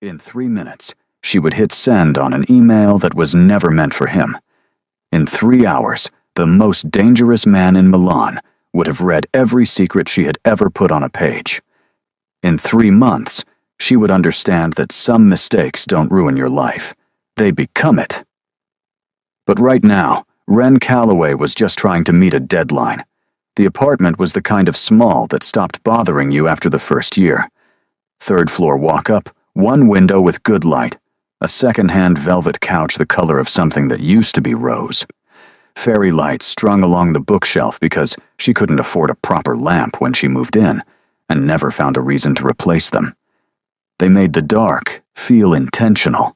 In 3 minutes, she would hit send on an email that was never meant for him. In 3 hours, the most dangerous man in Milan would have read every secret she had ever put on a page. In 3 months, she would understand that some mistakes don't ruin your life. They become it. But right now, Wren Calloway was just trying to meet a deadline. The apartment was the kind of small that stopped bothering you after the first year. 3rd floor walk-up, 1 window with good light, a second-hand velvet couch the color of something that used to be rose. Fairy lights strung along the bookshelf because she couldn't afford a proper lamp when she moved in, and never found a reason to replace them. They made the dark feel intentional,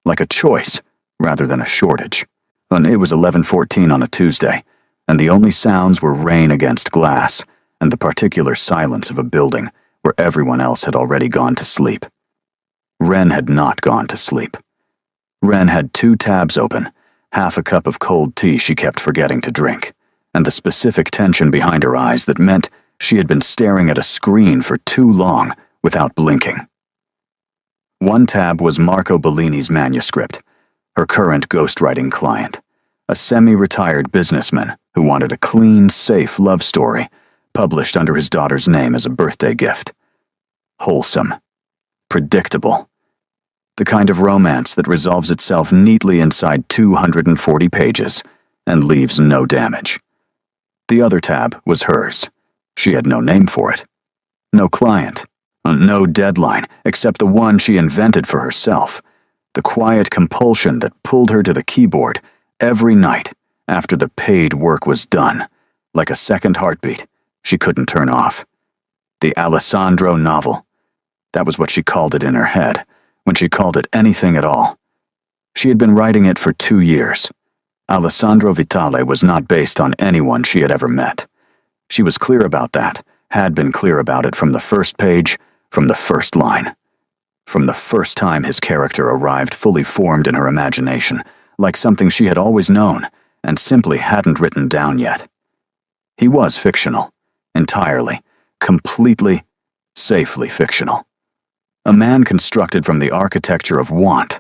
like a choice rather than a shortage. It was 11:14 on a Tuesday, and the only sounds were rain against glass and the particular silence of a building where everyone else had already gone to sleep. Wren had not gone to sleep. Wren had 2 tabs open, half a cup of cold tea she kept forgetting to drink, and the specific tension behind her eyes that meant she had been staring at a screen for too long without blinking. 1 tab was Marco Bellini's manuscript, her current ghostwriting client, a semi-retired businessman who wanted a clean, safe love story published under his daughter's name as a birthday gift. Wholesome. Predictable. The kind of romance that resolves itself neatly inside 240 pages and leaves no damage. The other tab was hers. She had no name for it. No client. No deadline, except the one she invented for herself. The quiet compulsion that pulled her to the keyboard every night after the paid work was done, like a second heartbeat she couldn't turn off. The Alessandro novel. That was what she called it in her head, when she called it anything at all. She had been writing it for 2 years. Alessandro Vitale was not based on anyone she had ever met. She was clear about that, had been clear about it from the first page, from the first line. From the first time his character arrived fully formed in her imagination, like something she had always known and simply hadn't written down yet. He was fictional, entirely, completely, safely fictional. A man constructed from the architecture of want,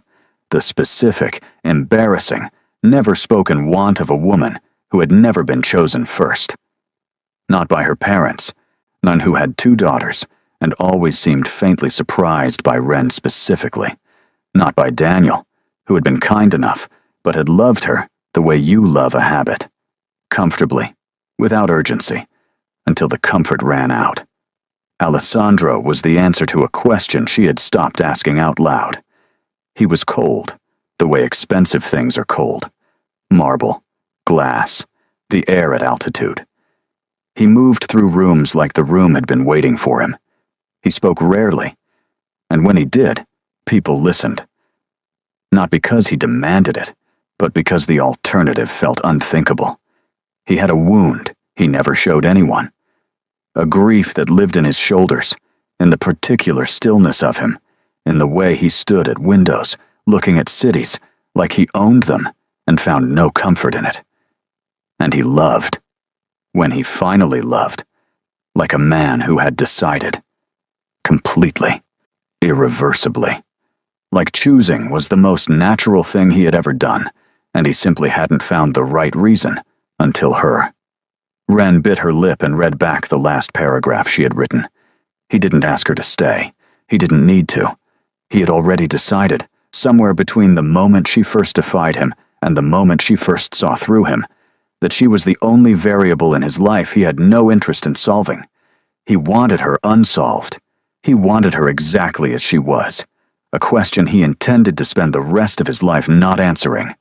the specific, embarrassing, never-spoken want of a woman who had never been chosen first. Not by her parents, none who had 2 daughters, and always seemed faintly surprised by Wren specifically. Not by Daniel, who had been kind enough, but had loved her the way you love a habit. Comfortably, without urgency, until the comfort ran out. Alessandro was the answer to a question she had stopped asking out loud. He was cold, the way expensive things are cold. Marble, glass, the air at altitude. He moved through rooms like the room had been waiting for him. He spoke rarely, and when he did, people listened. Not because he demanded it, but because the alternative felt unthinkable. He had a wound he never showed anyone. A grief that lived in his shoulders, in the particular stillness of him, in the way he stood at windows, looking at cities like he owned them and found no comfort in it. And he loved. When he finally loved, like a man who had decided. Completely. Irreversibly. Like choosing was the most natural thing he had ever done, and he simply hadn't found the right reason until her. Wren bit her lip and read back the last paragraph she had written. He didn't ask her to stay. He didn't need to. He had already decided, somewhere between the moment she first defied him and the moment she first saw through him, that she was the only variable in his life he had no interest in solving. He wanted her unsolved. He wanted her exactly as she was, a question he intended to spend the rest of his life not answering.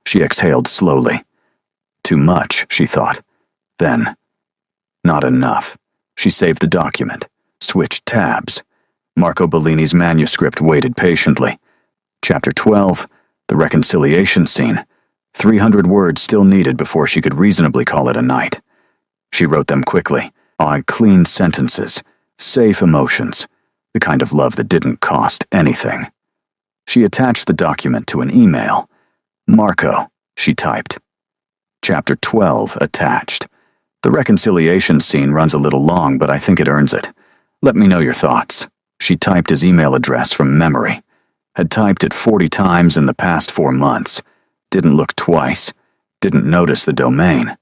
She exhaled slowly. Too much, she thought. Then, not enough. She saved the document, switched tabs. Marco Bellini's manuscript waited patiently. Chapter 12, the reconciliation scene. 300 words still needed before she could reasonably call it a night. She wrote them quickly, clean sentences, safe emotions, the kind of love that didn't cost anything. She attached the document to an email. Marco, she typed. Chapter 12 attached. The reconciliation scene runs a little long, but I think it earns it. Let me know your thoughts. She typed his email address from memory. Had typed it 40 times in the past 4 months. Didn't look twice. Didn't notice the domain.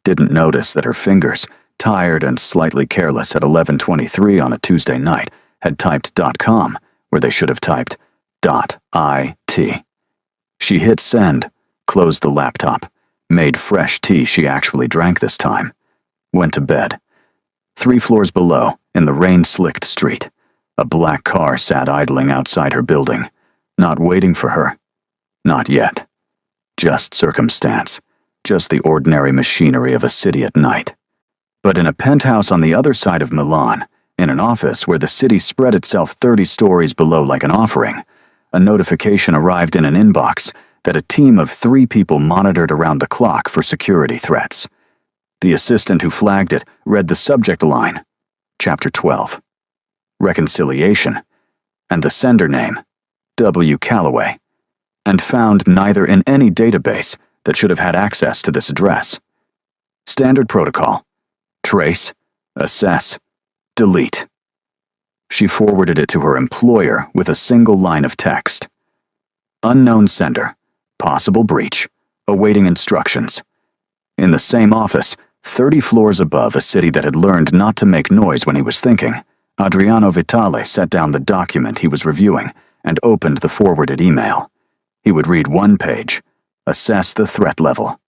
Didn't notice that her fingers, tired and slightly careless at 11:23 on a Tuesday night, had typed .com where they should have typed .it. She hit send, closed the laptop, made fresh tea she actually drank this time, went to bed. 3 floors below, in the rain-slicked street, a black car sat idling outside her building, not waiting for her. Not yet. Just circumstance. Just the ordinary machinery of a city at night. But in a penthouse on the other side of Milan, in an office where the city spread itself 30 stories below like an offering, a notification arrived in an inbox that a team of 3 people monitored around the clock for security threats. The assistant who flagged it read the subject line, Chapter 12, Reconciliation, and the sender name, W. Calloway, and found neither in any database that should have had access to this address. Standard protocol: trace, assess, delete. She forwarded it to her employer with a single line of text. Unknown sender, possible breach, awaiting instructions. In the same office, 30 floors above a city that had learned not to make noise when he was thinking, Adriano Vitale set down the document he was reviewing and opened the forwarded email. He would read 1 page, assess the threat level,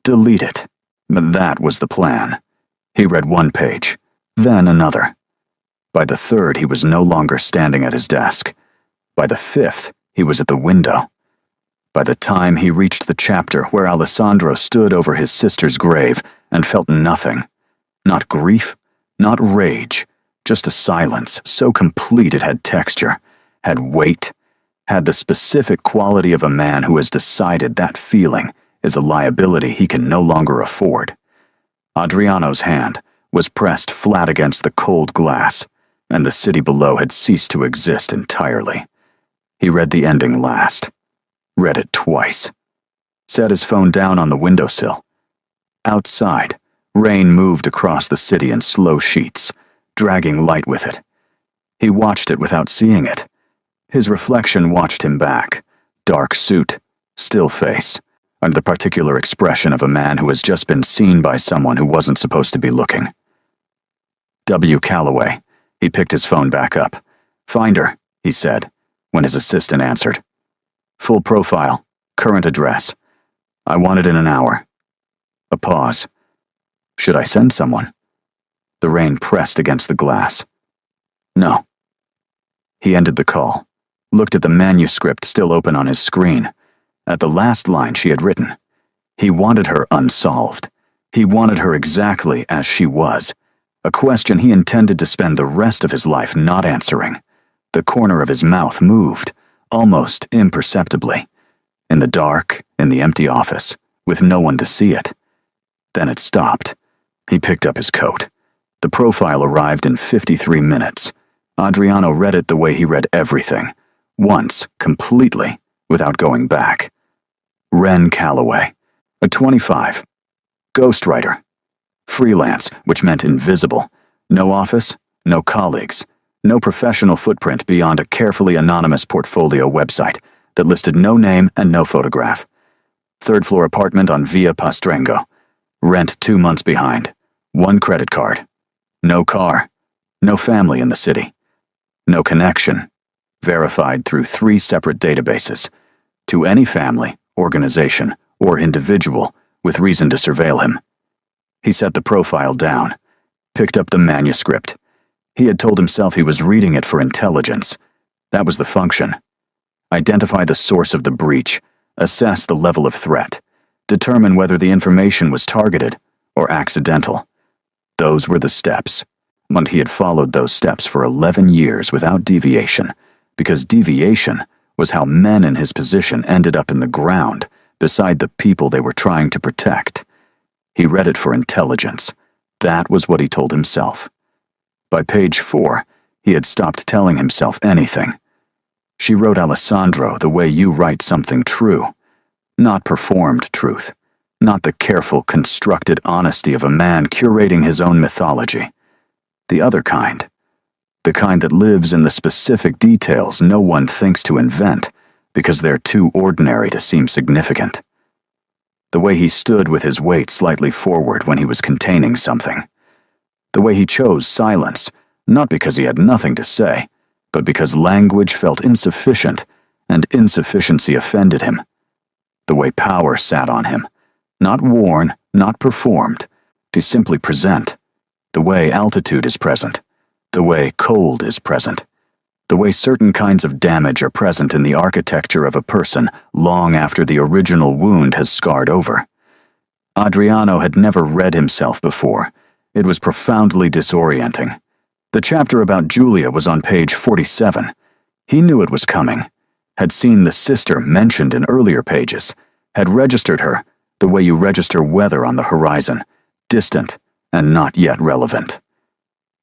delete it. But that was the plan. He read 1 page, then another. By the 3rd, he was no longer standing at his desk. By the 5th, he was at the window. By the time he reached the chapter where Alessandro stood over his sister's grave and felt nothing, not grief, not rage, just a silence so complete it had texture, had weight, had the specific quality of a man who has decided that feeling is a liability he can no longer afford. Adriano's hand was pressed flat against the cold glass, and the city below had ceased to exist entirely. He read the ending last. Read it twice. Set his phone down on the windowsill. Outside, rain moved across the city in slow sheets, dragging light with it. He watched it without seeing it. His reflection watched him back. Dark suit, still face, and the particular expression of a man who has just been seen by someone who wasn't supposed to be looking. W. Calloway. He picked his phone back up. Find her, he said, when his assistant answered. Full profile, current address. I want it in an hour. A pause. Should I send someone? The rain pressed against the glass. No. He ended the call, looked at the manuscript still open on his screen, at the last line she had written. He wanted her unsolved. He wanted her exactly as she was, a question he intended to spend the rest of his life not answering. The corner of his mouth moved, almost imperceptibly, in the dark, in the empty office, with no one to see it. Then it stopped. He picked up his coat. The profile arrived in 53 minutes. Adriano read it the way he read everything, once, completely, without going back. Ren Calloway, a 25, ghostwriter, freelance, which meant invisible, no office, no colleagues, no professional footprint beyond a carefully anonymous portfolio website that listed no name and no photograph. 3rd floor apartment on Via Pastrengo. Rent 2 months behind. 1 credit card. No car. No family in the city. No connection. Verified through 3 separate databases. To any family, organization, or individual with reason to surveil him. He set the profile down. Picked up the manuscript. He had told himself he was reading it for intelligence. That was the function. Identify the source of the breach, assess the level of threat, determine whether the information was targeted or accidental. Those were the steps, and he had followed those steps for 11 years without deviation, because deviation was how men in his position ended up in the ground beside the people they were trying to protect. He read it for intelligence. That was what he told himself. By page 4, he had stopped telling himself anything. She wrote Alessandro the way you write something true. Not performed truth. Not the careful, constructed honesty of a man curating his own mythology. The other kind. The kind that lives in the specific details no one thinks to invent because they're too ordinary to seem significant. The way he stood with his weight slightly forward when he was containing something. The way he chose silence, not because he had nothing to say, but because language felt insufficient and insufficiency offended him. The way power sat on him, not worn, not performed, to simply present. The way altitude is present. The way cold is present. The way certain kinds of damage are present in the architecture of a person long after the original wound has scarred over. Adriano had never read himself before. It was profoundly disorienting. The chapter about Julia was on page 47. He knew it was coming, had seen the sister mentioned in earlier pages, had registered her the way you register weather on the horizon, distant and not yet relevant.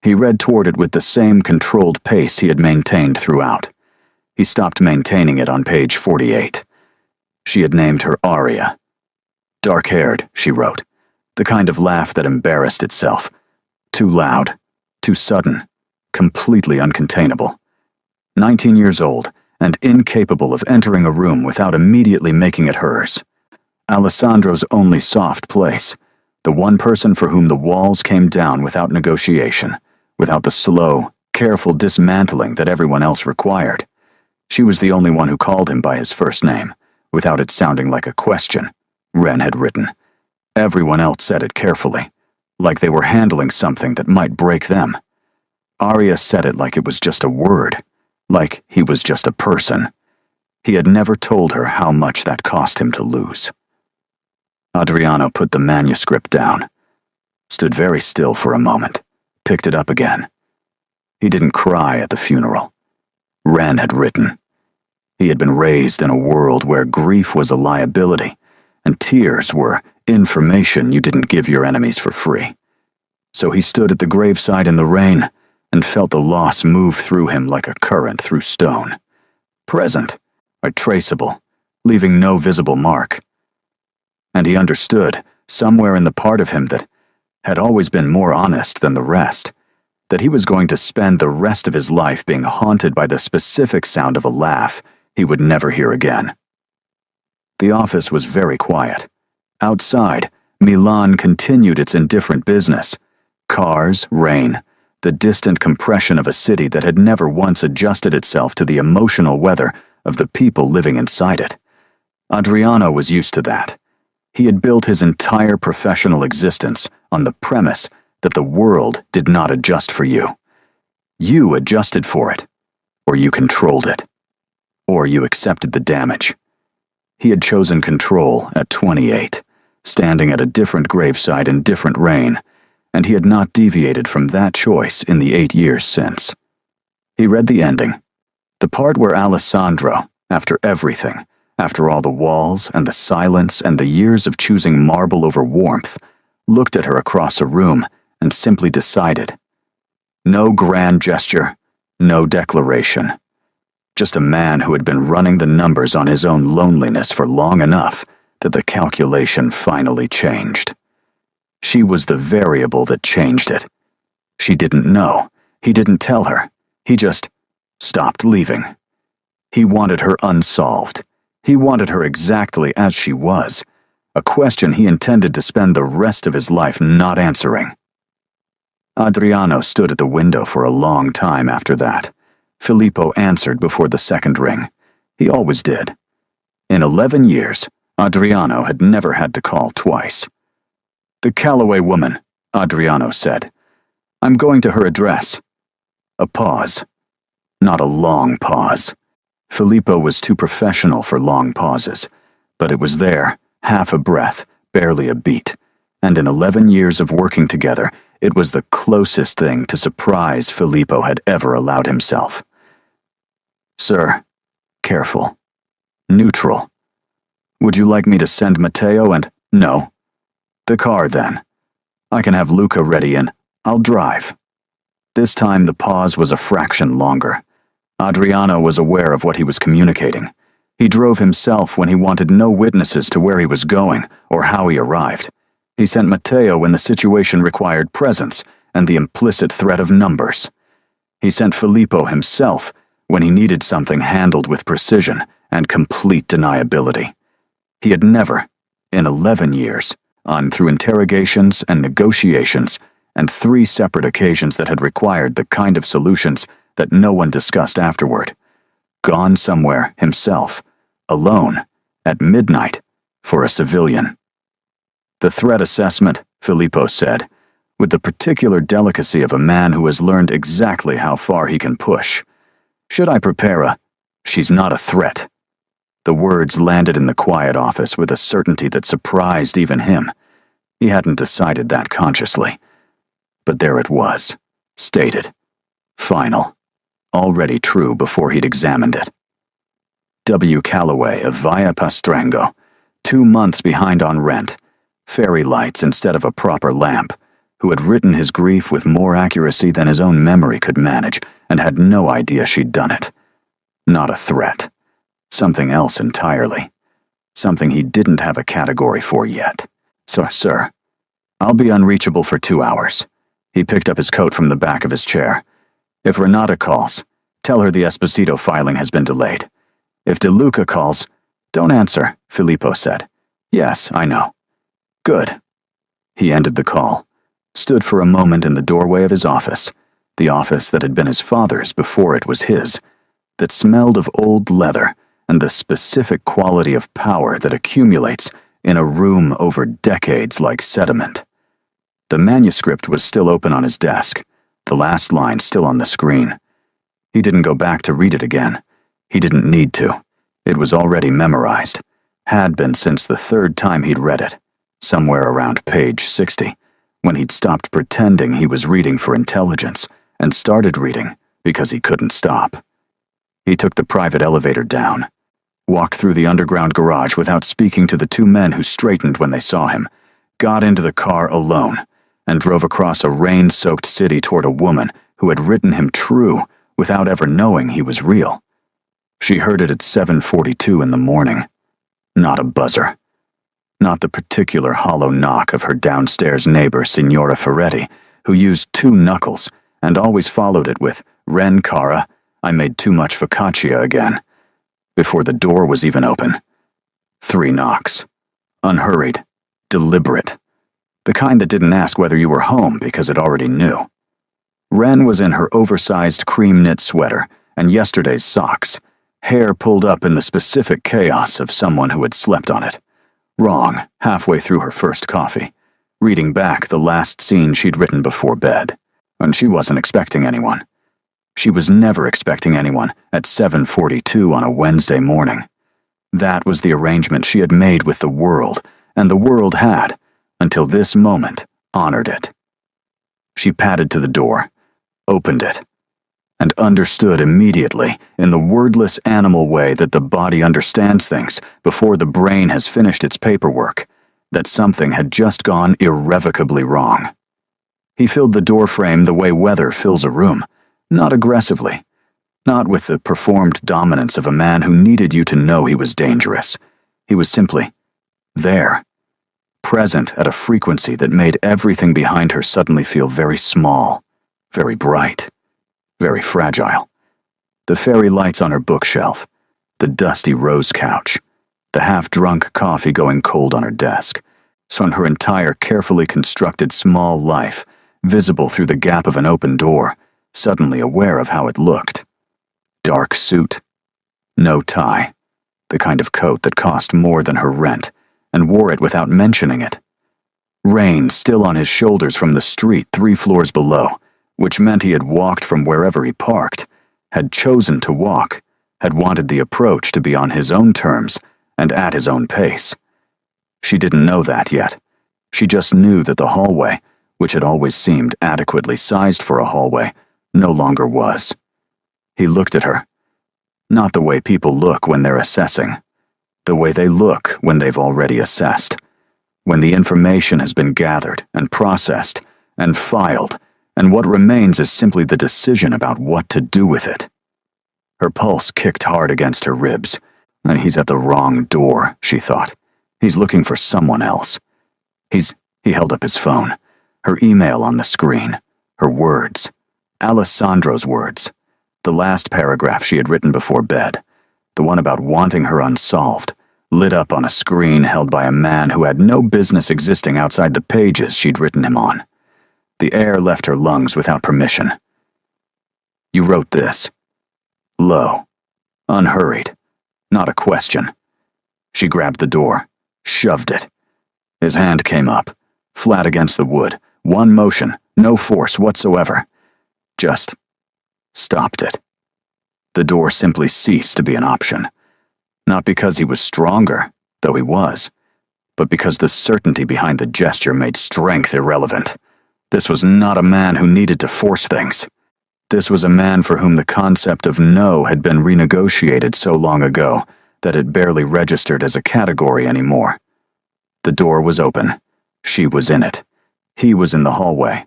He read toward it with the same controlled pace he had maintained throughout. He stopped maintaining it on page 48. She had named her Aria. Dark-haired, she wrote, the kind of laugh that embarrassed itself. Too loud, too sudden, completely uncontainable. 19 years old, and incapable of entering a room without immediately making it hers. Alessandro's only soft place, the one person for whom the walls came down without negotiation, without the slow, careful dismantling that everyone else required. She was the only one who called him by his first name, without it sounding like a question, Wren had written. Everyone else said it carefully, like they were handling something that might break them. Aria said it like it was just a word, like he was just a person. He had never told her how much that cost him to lose. Adriano put the manuscript down, stood very still for a moment, picked it up again. He didn't cry at the funeral. Wren had written. He had been raised in a world where grief was a liability, and tears were information you didn't give your enemies for free. So he stood at the graveside in the rain and felt the loss move through him like a current through stone. Present, but traceable, leaving no visible mark. And he understood, somewhere in the part of him that had always been more honest than the rest, that he was going to spend the rest of his life being haunted by the specific sound of a laugh he would never hear again. The office was very quiet. Outside, Milan continued its indifferent business. Cars, rain, the distant compression of a city that had never once adjusted itself to the emotional weather of the people living inside it. Adriano was used to that. He had built his entire professional existence on the premise that the world did not adjust for you. You adjusted for it, or you controlled it, or you accepted the damage. He had chosen control at 28, standing at a different graveside in different rain, and he had not deviated from that choice in the 8 years since. He read the ending, the part where Alessandro, after everything, after all the walls and the silence and the years of choosing marble over warmth, looked at her across a room and simply decided. No grand gesture, no declaration. Just a man who had been running the numbers on his own loneliness for long enough that the calculation finally changed. She was the variable that changed it. She didn't know. He didn't tell her. He just stopped leaving. He wanted her unsolved. He wanted her exactly as she was, a question he intended to spend the rest of his life not answering. Adriano stood at the window for a long time after that. Filippo answered before the second ring. He always did. In 11 years, Adriano had never had to call twice. "The Calloway woman," Adriano said. "I'm going to her address." A pause. Not a long pause. Filippo was too professional for long pauses, but it was there, half a breath, barely a beat, and in 11 years of working together, it was the closest thing to surprise Filippo had ever allowed himself. "Sir, careful, neutral. Would you like me to send Matteo and—" "No. The car, then. I can have Luca ready and I'll drive." This time the pause was a fraction longer. Adriano was aware of what he was communicating. He drove himself when he wanted no witnesses to where he was going or how he arrived. He sent Matteo when the situation required presence and the implicit threat of numbers. He sent Filippo himself when he needed something handled with precision and complete deniability. He had never, in 11 years, gone through interrogations and negotiations and 3 separate occasions that had required the kind of solutions that no one discussed afterward, gone somewhere himself, alone, at midnight, for a civilian. The threat assessment, Filippo said, with the particular delicacy of a man who has learned exactly how far he can push. Should I prepare a, "She's not a threat"? The words landed in the quiet office with a certainty that surprised even him. He hadn't decided that consciously. But there it was, stated, final, already true before he'd examined it. W. Calloway of Via Pastrango, 2 months behind on rent, fairy lights instead of a proper lamp, who had written his grief with more accuracy than his own memory could manage and had no idea she'd done it. Not a threat. Something else entirely. Something he didn't have a category for yet. So, sir, I'll be unreachable for 2 hours. He picked up his coat from the back of his chair. If Renata calls, tell her the Esposito filing has been delayed. If De Luca calls, don't answer, Filippo said. Yes, I know. Good. He ended the call, stood for a moment in the doorway of his office, the office that had been his father's before it was his, that smelled of old leather and the specific quality of power that accumulates in a room over decades like sediment. The manuscript was still open on his desk, the last line still on the screen. He didn't go back to read it again. He didn't need to. It was already memorized, had been since the 3rd time he'd read it, somewhere around page 60, when he'd stopped pretending he was reading for intelligence and started reading because he couldn't stop. He took the private elevator down, walked through the underground garage without speaking to the 2 men who straightened when they saw him, got into the car alone, and drove across a rain-soaked city toward a woman who had written him true without ever knowing he was real. She heard it at 7:42 in the morning. Not a buzzer. Not the particular hollow knock of her downstairs neighbor, Signora Ferretti, who used 2 knuckles and always followed it with, "Ren, cara, I made too much focaccia again," before the door was even open. 3 knocks. Unhurried. Deliberate. The kind that didn't ask whether you were home because it already knew. Ren was in her oversized cream knit sweater and yesterday's socks, hair pulled up in the specific chaos of someone who had slept on it. Wrong, halfway through her first coffee, reading back the last scene she'd written before bed. And she wasn't expecting anyone. She was never expecting anyone at 7:42 on a Wednesday morning. That was the arrangement she had made with the world, and the world had, until this moment, honored it. She padded to the door, opened it, and understood immediately, in the wordless animal way that the body understands things before the brain has finished its paperwork, that something had just gone irrevocably wrong. He filled the door frame the way weather fills a room, not aggressively, not with the performed dominance of a man who needed you to know he was dangerous. He was simply there, present at a frequency that made everything behind her suddenly feel very small, very bright, very fragile. The fairy lights on her bookshelf, the dusty rose couch, the half-drunk coffee going cold on her desk, so her entire carefully constructed small life, visible through the gap of an open door, suddenly aware of how it looked. Dark suit, no tie, the kind of coat that cost more than her rent, and wore it without mentioning it. Rain still on his shoulders from the street 3 floors below, which meant he had walked from wherever he parked, had chosen to walk, had wanted the approach to be on his own terms and at his own pace. She didn't know that yet. She just knew that the hallway, which had always seemed adequately sized for a hallway, no longer was. He looked at her. Not the way people look when they're assessing. The way they look when they've already assessed. When the information has been gathered and processed and filed, and what remains is simply the decision about what to do with it. Her pulse kicked hard against her ribs. And he's at the wrong door, she thought. He's looking for someone else. He held up his phone, her email on the screen, her words, Alessandro's words. The last paragraph she had written before bed. The one about wanting her unsolved, lit up on a screen held by a man who had no business existing outside the pages she'd written him on. The air left her lungs without permission. You wrote this. Low. Unhurried. Not a question. She grabbed the door, shoved it. His hand came up, flat against the wood, one motion, no force whatsoever. Just stopped it. The door simply ceased to be an option. Not because he was stronger, though he was, but because the certainty behind the gesture made strength irrelevant. This was not a man who needed to force things. This was a man for whom the concept of no had been renegotiated so long ago that it barely registered as a category anymore. The door was open. She was in it. He was in the hallway.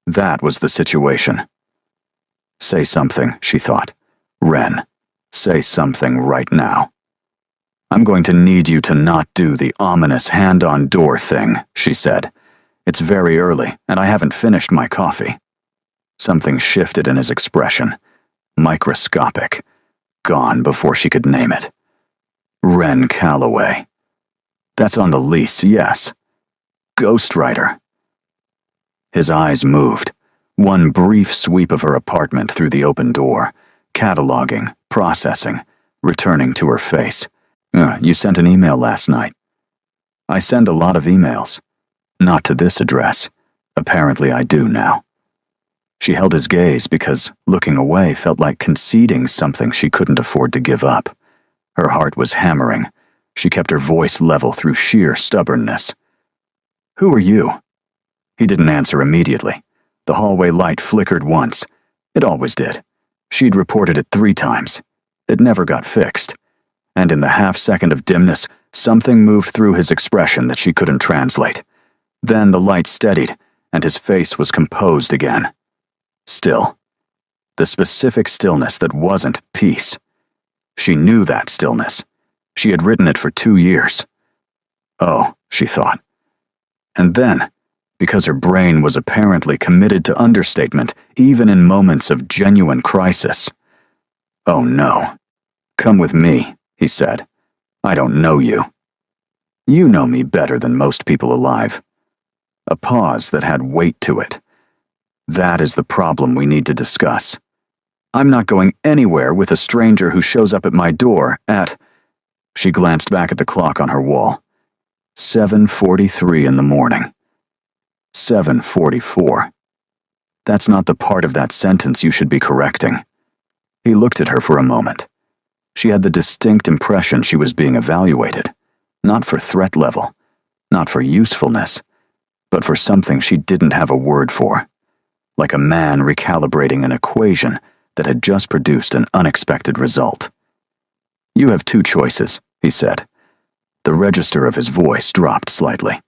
That was the situation. Say something, she thought. Ren, say something right now. I'm going to need you to not do the ominous hand-on-door thing, she said. It's very early, and I haven't finished my coffee. Something shifted in his expression. Microscopic. Gone before she could name it. Ren Calloway. That's on the lease, yes. Ghostwriter. His eyes moved. One brief sweep of her apartment through the open door. Cataloging, processing, returning to her face. You sent an email last night. I send a lot of emails. Not to this address. Apparently I do now. She held his gaze because looking away felt like conceding something she couldn't afford to give up. Her heart was hammering. She kept her voice level through sheer stubbornness. Who are you? He didn't answer immediately. The hallway light flickered once. It always did. She'd reported it 3 times. It never got fixed. And in the half-second of dimness, something moved through his expression that she couldn't translate. Then the light steadied, and his face was composed again. Still. The specific stillness that wasn't peace. She knew that stillness. She had written it for 2 years. Oh, she thought. And then, because her brain was apparently committed to understatement, even in moments of genuine crisis. Oh no. Come with me, he said. I don't know you. You know me better than most people alive. A pause that had weight to it. That is the problem we need to discuss. I'm not going anywhere with a stranger who shows up at my door at... She glanced back at the clock on her wall. 7:43 in the morning. 7:44. That's not the part of that sentence you should be correcting. He looked at her for a moment. She had the distinct impression she was being evaluated, not for threat level, not for usefulness, but for something she didn't have a word for, like a man recalibrating an equation that had just produced an unexpected result. You have 2 choices, he said. The register of his voice dropped slightly.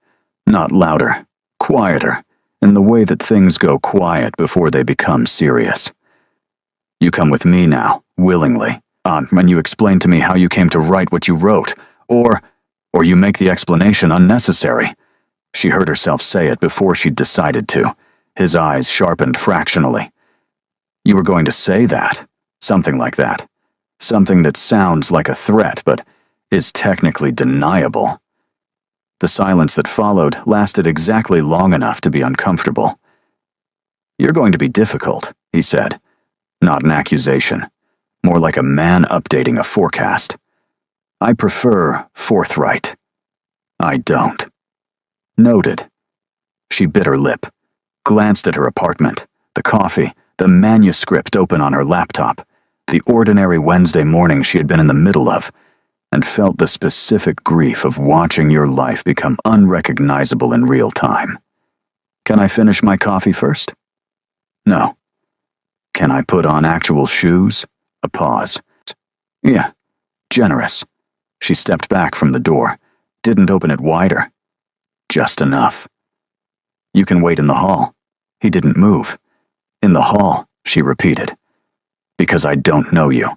Not louder, quieter, in the way that things go quiet before they become serious. You come with me now, willingly, and you explain to me how you came to write what you wrote, or you make the explanation unnecessary. She heard herself say it before she'd decided to. His eyes sharpened fractionally. You were going to say that, something like that. Something that sounds like a threat, but is technically deniable. The silence that followed lasted exactly long enough to be uncomfortable. You're going to be difficult, he said. Not an accusation. More like a man updating a forecast. I prefer forthright. I don't. Noted. She bit her lip, glanced at her apartment, the coffee, the manuscript open on her laptop, the ordinary Wednesday morning she had been in the middle of, and felt the specific grief of watching your life become unrecognizable in real time. Can I finish my coffee first? No. Can I put on actual shoes? A pause. Yeah. Generous. She stepped back from the door, didn't open it wider. Just enough. You can wait in the hall. He didn't move. In the hall, she repeated. Because I don't know you.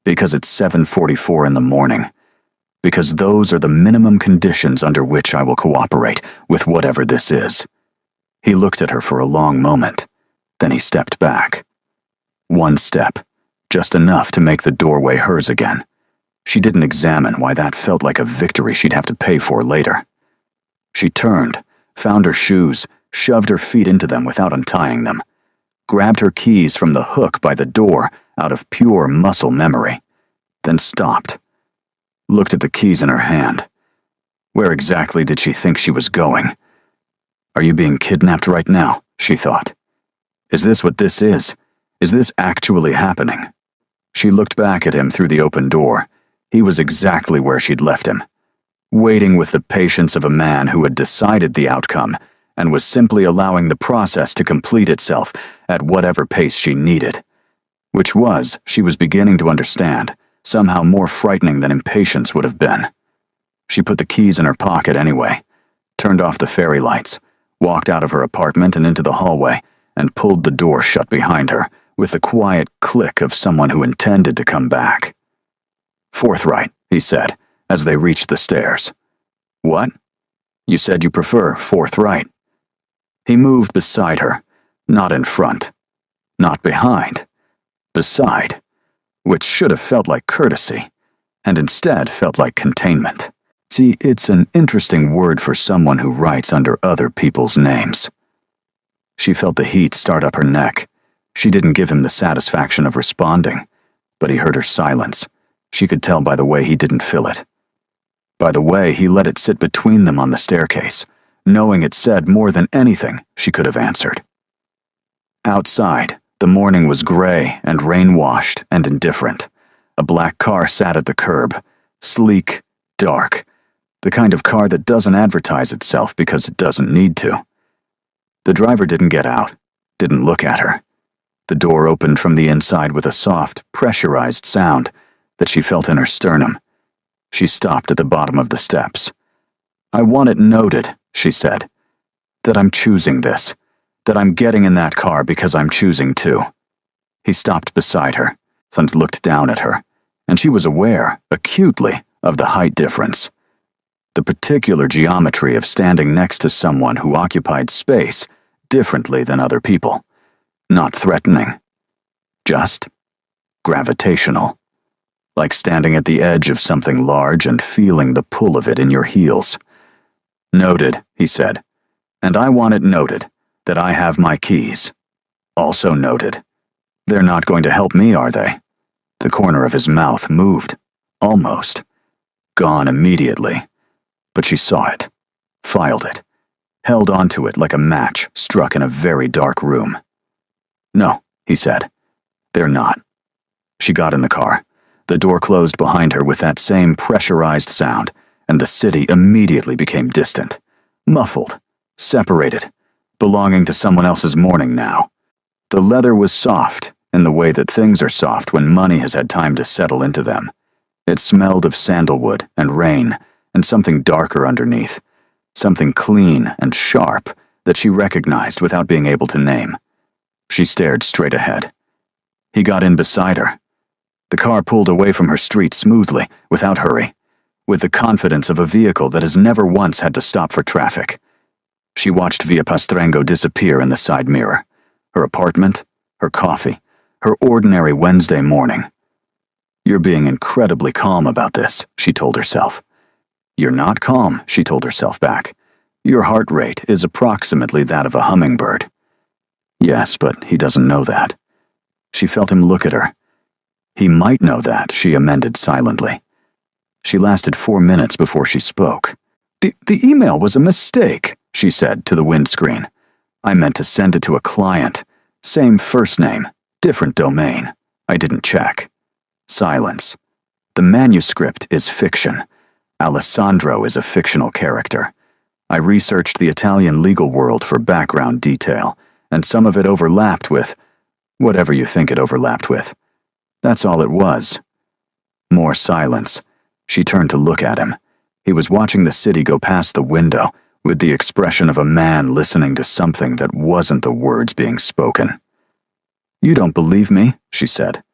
Because it's 7:44 in the morning. Because those are the minimum conditions under which I will cooperate with whatever this is. He looked at her for a long moment. Then he stepped back. One step, just enough to make the doorway hers again. She didn't examine why that felt like a victory she'd have to pay for later. She turned, found her shoes, shoved her feet into them without untying them, grabbed her keys from the hook by the door out of pure muscle memory, then stopped, looked at the keys in her hand. Where exactly did she think she was going? Are you being kidnapped right now? She thought. Is this what this is? Is this actually happening? She looked back at him through the open door. He was exactly where she'd left him, waiting with the patience of a man who had decided the outcome and was simply allowing the process to complete itself at whatever pace she needed. Which was, she was beginning to understand, somehow more frightening than impatience would have been. She put the keys in her pocket anyway, turned off the fairy lights, walked out of her apartment and into the hallway, and pulled the door shut behind her with the quiet click of someone who intended to come back. "Forthright," he said, as they reached the stairs. "What? You said you prefer forthright." He moved beside her, not in front, not behind, beside, which should have felt like courtesy, and instead felt like containment. See, it's an interesting word for someone who writes under other people's names. She felt the heat start up her neck. She didn't give him the satisfaction of responding, but he heard her silence. She could tell by the way he didn't fill it. By the way he let it sit between them on the staircase, knowing it said more than anything she could have answered. Outside, the morning was gray and rain-washed and indifferent. A black car sat at the curb, sleek, dark, the kind of car that doesn't advertise itself because it doesn't need to. The driver didn't get out, didn't look at her. The door opened from the inside with a soft, pressurized sound that she felt in her sternum. She stopped at the bottom of the steps. "I want it noted," she said, "that I'm choosing this, that I'm getting in that car because I'm choosing to." He stopped beside her, and looked down at her, and she was aware, acutely, of the height difference. The particular geometry of standing next to someone who occupied space differently than other people. Not threatening. Just gravitational. Like standing at the edge of something large and feeling the pull of it in your heels. "Noted," he said. "And I want it noted that I have my keys. Also noted. They're not going to help me, are they?" The corner of his mouth moved. Almost. Gone immediately. But she saw it. Filed it. Held onto it like a match struck in a very dark room. "No," he said. "They're not." She got in the car. The door closed behind her with that same pressurized sound, and the city immediately became distant, muffled, separated, belonging to someone else's morning now. The leather was soft, in the way that things are soft when money has had time to settle into them. It smelled of sandalwood and rain, and something darker underneath, something clean and sharp that she recognized without being able to name. She stared straight ahead. He got in beside her. The car pulled away from her street smoothly, without hurry, with the confidence of a vehicle that has never once had to stop for traffic. She watched Via Pastrengo disappear in the side mirror. Her apartment, her coffee, her ordinary Wednesday morning. "You're being incredibly calm about this," she told herself. "You're not calm," she told herself back. "Your heart rate is approximately that of a hummingbird." Yes, but he doesn't know that. She felt him look at her. He might know that, she amended silently. She lasted 4 minutes before she spoke. The email was a mistake," she said to the windscreen. "I meant to send it to a client. Same first name, different domain. I didn't check." Silence. "The manuscript is fiction. Alessandro is a fictional character. I researched the Italian legal world for background detail, and some of it overlapped with whatever you think it overlapped with. That's all it was." More silence. She turned to look at him. He was watching the city go past the window, with the expression of a man listening to something that wasn't the words being spoken. "You don't believe me," she said.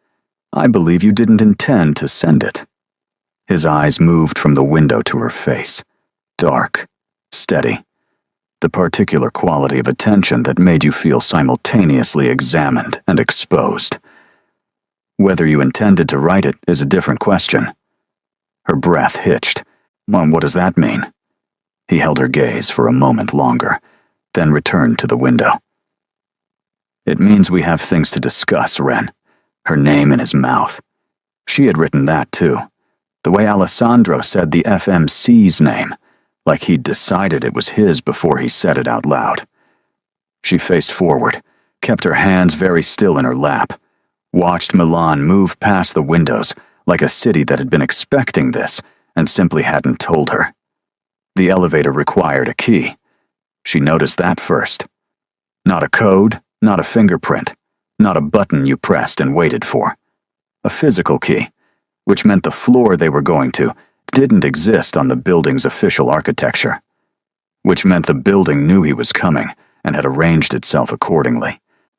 "I believe you didn't intend to send it." His eyes moved from the window to her face. Dark. Steady. The particular quality of attention that made you feel simultaneously examined and exposed. Whether you intended to write it is a different question. Her breath hitched. Well, what does that mean? He held her gaze for a moment longer, then returned to the window. It means we have things to discuss, Ren. Her name in his mouth. She had written that too. The way Alessandro said the FMC's name, like he'd decided it was his before he said it out loud. She faced forward, kept her hands very still in her lap, watched Milan move past the windows like a city that had been expecting this and simply hadn't told her. The elevator required a key. She noticed that first. Not a code, not a fingerprint, not a button you pressed and waited for. A physical key, which meant the floor they were going to didn't exist on the building's official architecture, which meant the building knew he was coming and had arranged itself accordingly,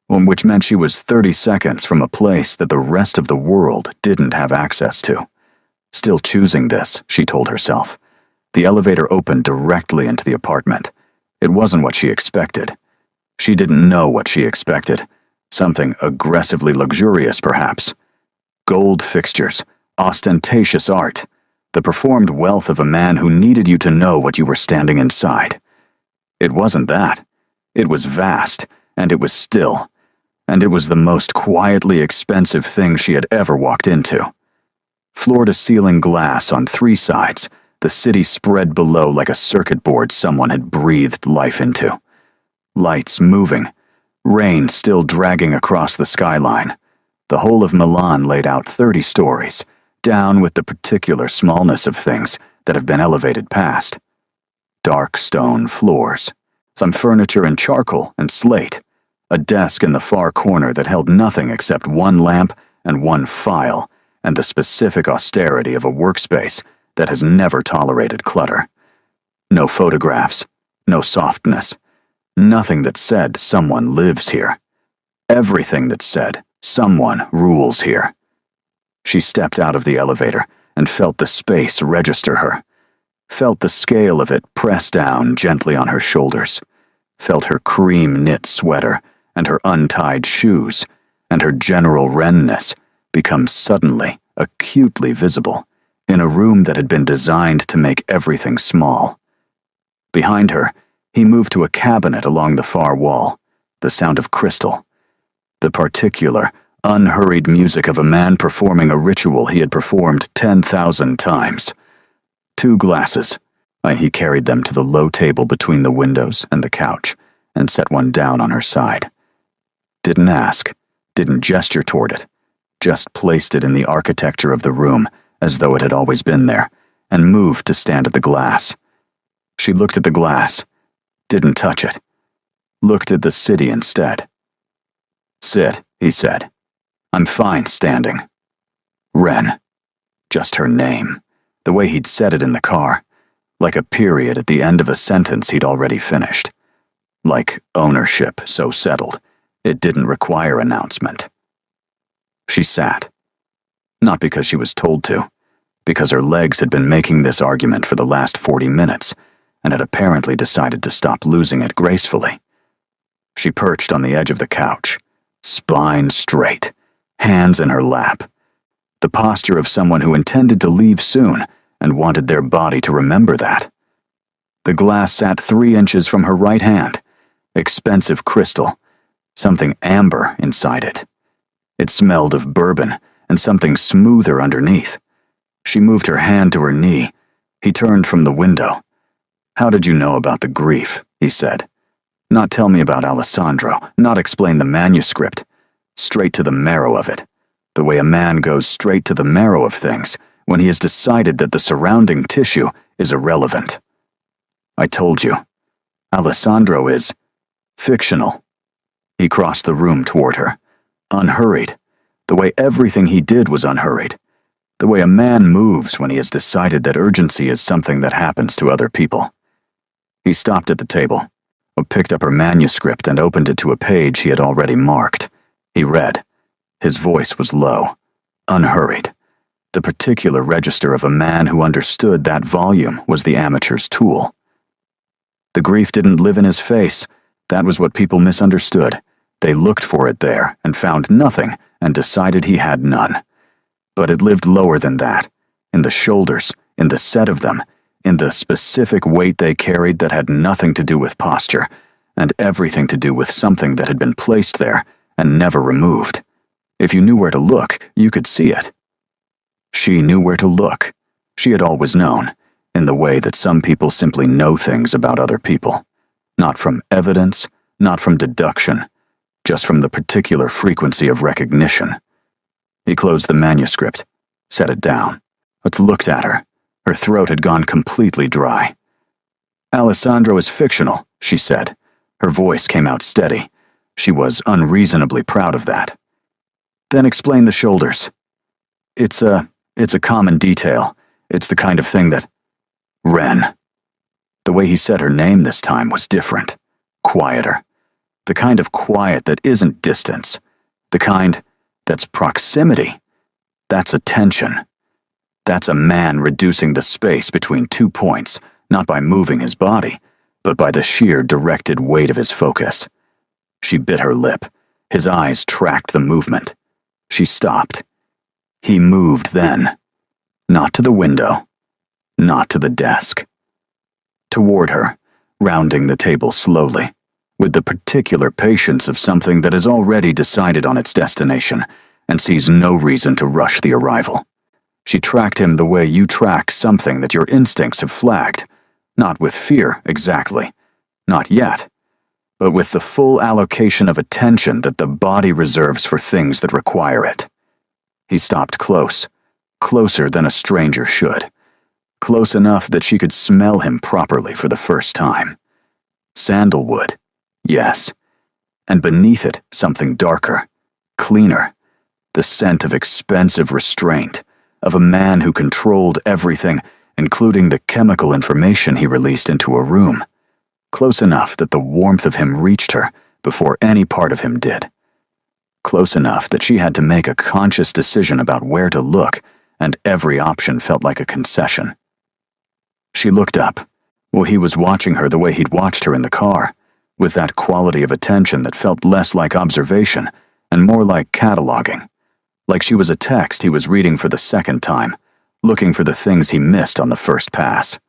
which meant she was 30 seconds from a place that the rest of the world didn't have access to. Still choosing this, she told herself. The elevator opened directly into the apartment. It wasn't what she expected. She didn't know what she expected. Something aggressively luxurious, perhaps. Gold fixtures, ostentatious art, the performed wealth of a man who needed you to know what you were standing inside. It wasn't that. It was vast, and it was still, and it was the most quietly expensive thing she had ever walked into. Floor-to-ceiling glass on 3 sides, the city spread below like a circuit board someone had breathed life into. Lights moving, rain still dragging across the skyline. The whole of Milan laid out 30 stories, down with the particular smallness of things that have been elevated past. Dark stone floors, some furniture in charcoal and slate, a desk in the far corner that held nothing except 1 lamp and 1 file, and the specific austerity of a workspace that has never tolerated clutter. No photographs, no softness, nothing that said someone lives here. Everything that said someone rules here. She stepped out of the elevator and felt the space register her, felt the scale of it press down gently on her shoulders, felt her cream-knit sweater and her untied shoes and her general wrenness become suddenly acutely visible in a room that had been designed to make everything small. Behind her, he moved to a cabinet along the far wall, the sound of crystal, the particular, unhurried music of a man performing a ritual he had performed 10,000 times. 2 glasses. He carried them to the low table between the windows and the couch and set one down on her side. Didn't ask, didn't gesture toward it, just placed it in the architecture of the room as though it had always been there, and moved to stand at the glass. She looked at the glass, didn't touch it, looked at the city instead. Sit, he said. I'm fine standing. Ren. Just her name, the way he'd said it in the car, like a period at the end of a sentence he'd already finished. Like ownership so settled, it didn't require announcement. She sat. Not because she was told to, because her legs had been making this argument for the last 40 minutes, and had apparently decided to stop losing it gracefully. She perched on the edge of the couch, spine straight, hands in her lap, the posture of someone who intended to leave soon and wanted their body to remember that. The glass sat 3 inches from her right hand, expensive crystal, something amber inside it. It smelled of bourbon and something smoother underneath. She moved her hand to her knee. He turned from the window. How did you know about the grief? He said. Not tell me about Alessandro, not explain the manuscript. Straight to the marrow of it. The way a man goes straight to the marrow of things when he has decided that the surrounding tissue is irrelevant. I told you. Alessandro is fictional. He crossed the room toward her, unhurried, the way everything he did was unhurried, the way a man moves when he has decided that urgency is something that happens to other people. He stopped at the table, picked up her manuscript and opened it to a page he had already marked. He read. His voice was low, unhurried. The particular register of a man who understood that volume was the amateur's tool. The grief didn't live in his face. That was what people misunderstood. They looked for it there and found nothing and decided he had none. But it lived lower than that, in the shoulders, in the set of them, in the specific weight they carried that had nothing to do with posture, and everything to do with something that had been placed there and never removed. If you knew where to look, you could see it. She knew where to look. She had always known, in the way that some people simply know things about other people. Not from evidence, not from deduction, just from the particular frequency of recognition. He closed the manuscript, set it down, but looked at her. Her throat had gone completely dry. "Alessandro is fictional," she said. Her voice came out steady. She was unreasonably proud of that. "Then explain the shoulders. It's a common detail. It's the kind of thing that..." "Ren." The way he said her name this time was different, quieter. The kind of quiet that isn't distance. The kind that's proximity. That's attention. That's a man reducing the space between 2 points, not by moving his body, but by the sheer directed weight of his focus. She bit her lip. His eyes tracked the movement. She stopped. He moved then. Not to the window. Not to the desk. Toward her, rounding the table slowly, with the particular patience of something that has already decided on its destination and sees no reason to rush the arrival. She tracked him the way you track something that your instincts have flagged, not with fear exactly, not yet, but with the full allocation of attention that the body reserves for things that require it. He stopped close, closer than a stranger should, close enough that she could smell him properly for the first time. Sandalwood, yes, and beneath it something darker, cleaner, the scent of expensive restraint, of a man who controlled everything, including the chemical information he released into a room, close enough that the warmth of him reached her before any part of him did, close enough that she had to make a conscious decision about where to look, and every option felt like a concession. She looked up. Well, he was watching her the way he'd watched her in the car, with that quality of attention that felt less like observation and more like cataloging. Like she was a text he was reading for the second time, looking for the things he missed on the first pass.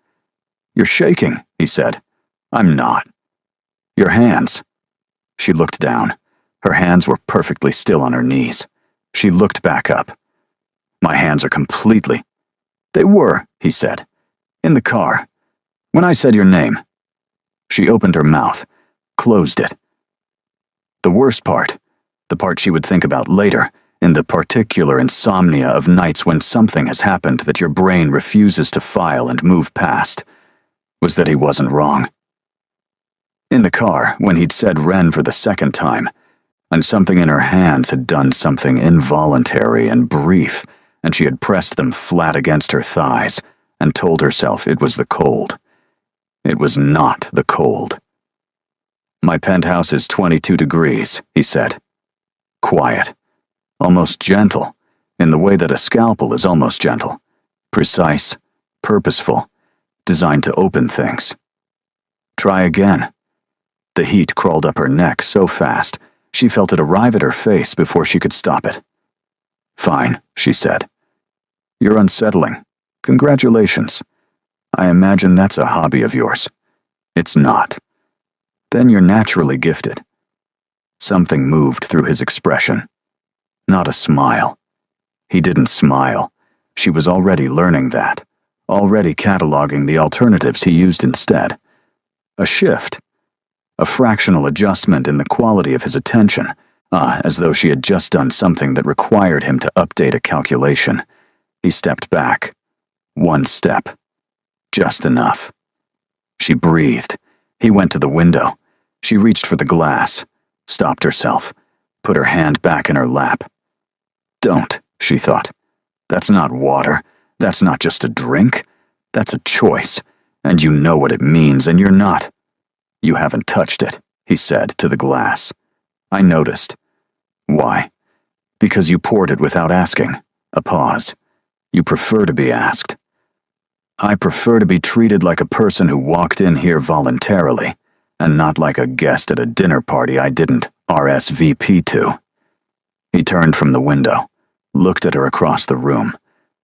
"You're shaking," he said. "I'm not." "Your hands." She looked down. Her hands were perfectly still on her knees. She looked back up. "My hands are completely..." "They were," he said. "In the car. When I said your name." She opened her mouth, closed it. The worst part, the part she would think about later, in the particular insomnia of nights when something has happened that your brain refuses to file and move past, was that he wasn't wrong. In the car, when he'd said Ren for the second time, and something in her hands had done something involuntary and brief, and she had pressed them flat against her thighs and told herself it was the cold. It was not the cold. "My penthouse is 22 degrees, he said. Quiet. Almost gentle, in the way that a scalpel is almost gentle. Precise, purposeful, designed to open things. Try again. The heat crawled up her neck so fast, she felt it arrive at her face before she could stop it. "Fine," she said. "You're unsettling. Congratulations. I imagine that's a hobby of yours." "It's not." "Then you're naturally gifted." Something moved through his expression. Not a smile. He didn't smile. She was already learning that, already cataloging the alternatives he used instead. A shift. A fractional adjustment in the quality of his attention, as though she had just done something that required him to update a calculation. He stepped back. One step. Just enough. She breathed. He went to the window. She reached for the glass, stopped herself, put her hand back in her lap. "Don't," she thought. "That's not water. That's not just a drink. That's a choice, and you know what it means, and you're not." "You haven't touched it," he said to the glass. "I noticed." "Why?" "Because you poured it without asking." A pause. "You prefer to be asked." "I prefer to be treated like a person who walked in here voluntarily, and not like a guest at a dinner party I didn't RSVP to." He turned from the window, looked at her across the room,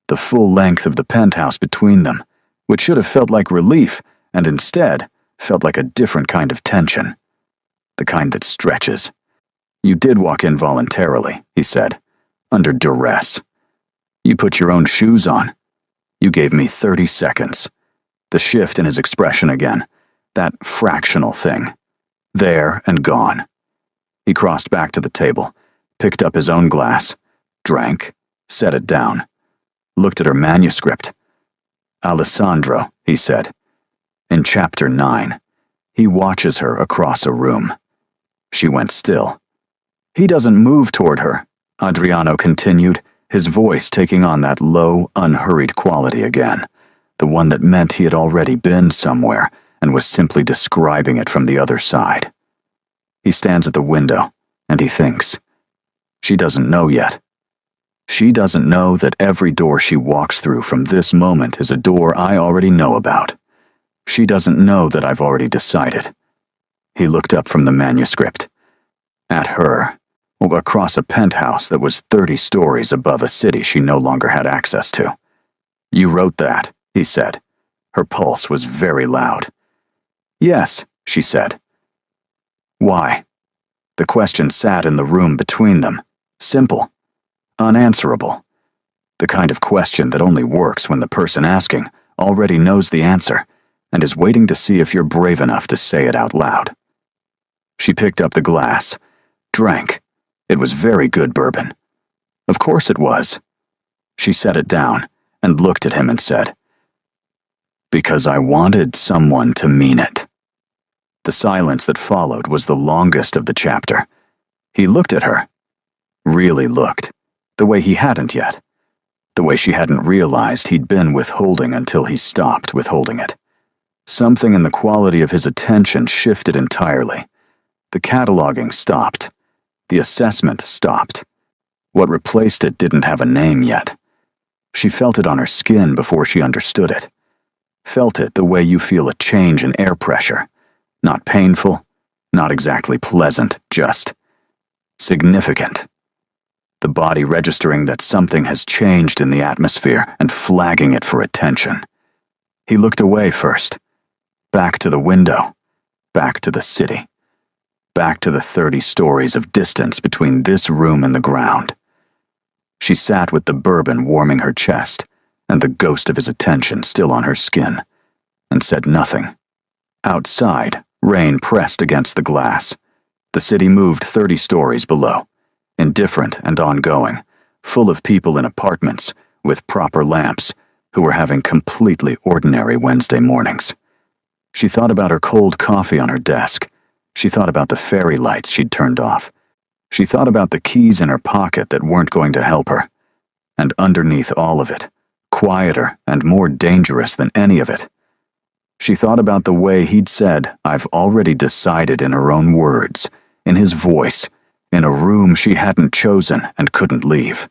the full length of the penthouse between them, which should have felt like relief, and instead felt like a different kind of tension. The kind that stretches. You did walk in voluntarily, he said, under duress. You put your own shoes on. You gave me 30 seconds. The shift in his expression again, that fractional thing. There and gone. He crossed back to the table, picked up his own glass, drank, set it down, looked at her manuscript. Alessandro, he said. In chapter 9, he watches her across a room. She went still. He doesn't move toward her, Adriano continued, his voice taking on that low, unhurried quality again, the one that meant he had already been somewhere and was simply describing it from the other side. He stands at the window, and he thinks. She doesn't know yet. She doesn't know that every door she walks through from this moment is a door I already know about. She doesn't know that I've already decided. He looked up from the manuscript. At her, across a penthouse that was 30 stories above a city she no longer had access to. You wrote that, he said. Her pulse was very loud. Yes, she said. Why? The question sat in the room between them, simple, unanswerable. The kind of question that only works when the person asking already knows the answer and is waiting to see if you're brave enough to say it out loud. She picked up the glass, drank. It was very good bourbon. Of course it was. She set it down and looked at him and said, because I wanted someone to mean it. The silence that followed was the longest of the chapter. He looked at her. Really looked. The way he hadn't yet. The way she hadn't realized he'd been withholding until he stopped withholding it. Something in the quality of his attention shifted entirely. The cataloging stopped. The assessment stopped. What replaced it didn't have a name yet. She felt it on her skin before she understood it. Felt it the way you feel a change in air pressure. Not painful, not exactly pleasant, just significant. The body registering that something has changed in the atmosphere and flagging it for attention. He looked away first. Back to the window. Back to the city. Back to the 30 stories of distance between this room and the ground. She sat with the bourbon warming her chest and the ghost of his attention still on her skin, and said nothing. Outside, rain pressed against the glass. The city moved 30 stories below, indifferent and ongoing, full of people in apartments with proper lamps who were having completely ordinary Wednesday mornings. She thought about her cold coffee on her desk. She thought about the fairy lights she'd turned off. She thought about the keys in her pocket that weren't going to help her. And underneath all of it, quieter and more dangerous than any of it, she thought about the way he'd said, I've already decided in her own words, in his voice, in a room she hadn't chosen and couldn't leave,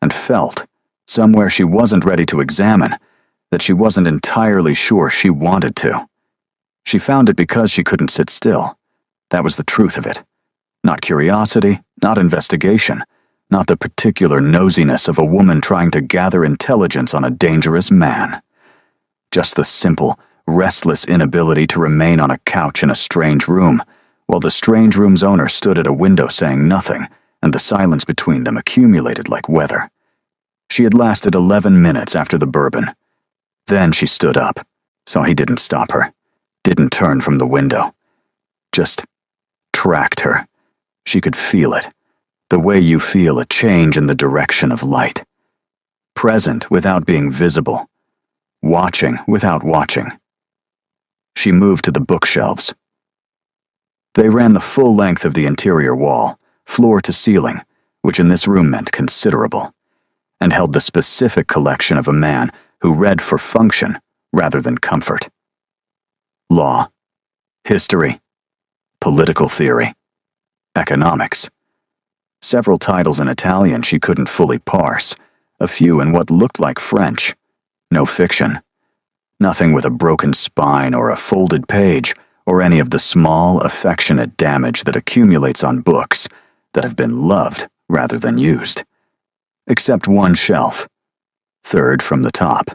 and felt, somewhere she wasn't ready to examine, that she wasn't entirely sure she wanted to. She found it because she couldn't sit still. That was the truth of it. Not curiosity, not investigation, not the particular nosiness of a woman trying to gather intelligence on a dangerous man. Just the simple, restless inability to remain on a couch in a strange room, while the strange room's owner stood at a window saying nothing, and the silence between them accumulated like weather. She had lasted 11 minutes after the bourbon. Then she stood up, saw he didn't stop her, didn't turn from the window. Just tracked her. She could feel it, the way you feel a change in the direction of light. Present without being visible. Watching without watching. She moved to the bookshelves. They ran the full length of the interior wall, floor to ceiling, which in this room meant considerable, and held the specific collection of a man who read for function rather than comfort. Law, history, political theory, economics. Several titles in Italian she couldn't fully parse, a few in what looked like French. No fiction. Nothing with a broken spine or a folded page or any of the small, affectionate damage that accumulates on books that have been loved rather than used. Except one shelf. Third from the top.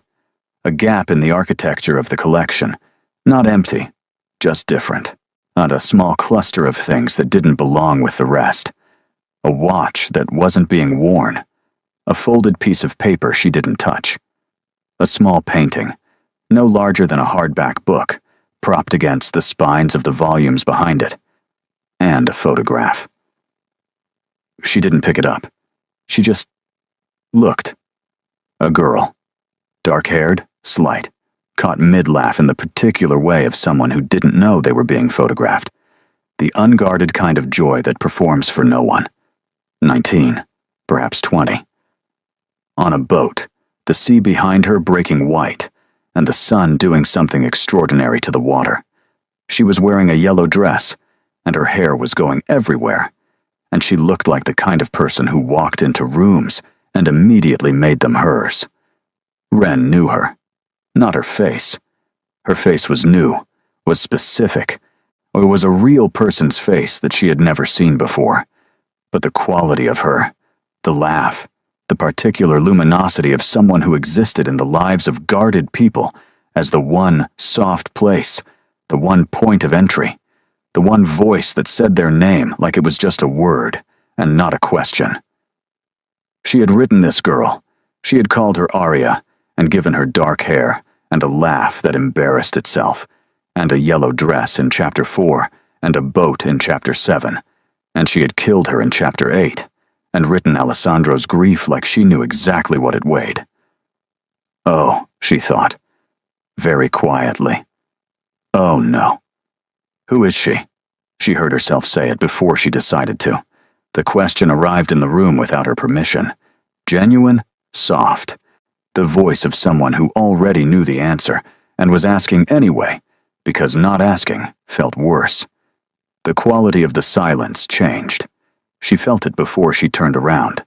A gap in the architecture of the collection. Not empty, just different. And a small cluster of things that didn't belong with the rest. A watch that wasn't being worn. A folded piece of paper she didn't touch. A small painting, no larger than a hardback book, propped against the spines of the volumes behind it. And a photograph. She didn't pick it up. She just looked. A girl. Dark-haired, slight, caught mid-laugh in the particular way of someone who didn't know they were being photographed. The unguarded kind of joy that performs for no one. 19, perhaps 20. On a boat, the sea behind her breaking white, and the sun doing something extraordinary to the water. She was wearing a yellow dress, and her hair was going everywhere, and she looked like the kind of person who walked into rooms and immediately made them hers. Ren knew her. Not her face. Her face was new, was specific, or was a real person's face that she had never seen before. But the quality of her, the laugh, the particular luminosity of someone who existed in the lives of guarded people as the one soft place, the one point of entry, the one voice that said their name like it was just a word and not a question. She had written this girl. She had called her Aria and given her dark hair and a laugh that embarrassed itself, and a yellow dress in Chapter 4 and a boat in Chapter 7, and she had killed her in Chapter 8. And written Alessandro's grief like she knew exactly what it weighed. Oh, she thought, very quietly. Oh no. Who is she? She heard herself say it before she decided to. The question arrived in the room without her permission. Genuine, soft. The voice of someone who already knew the answer and was asking anyway, because not asking felt worse. The quality of the silence changed. She felt it before she turned around.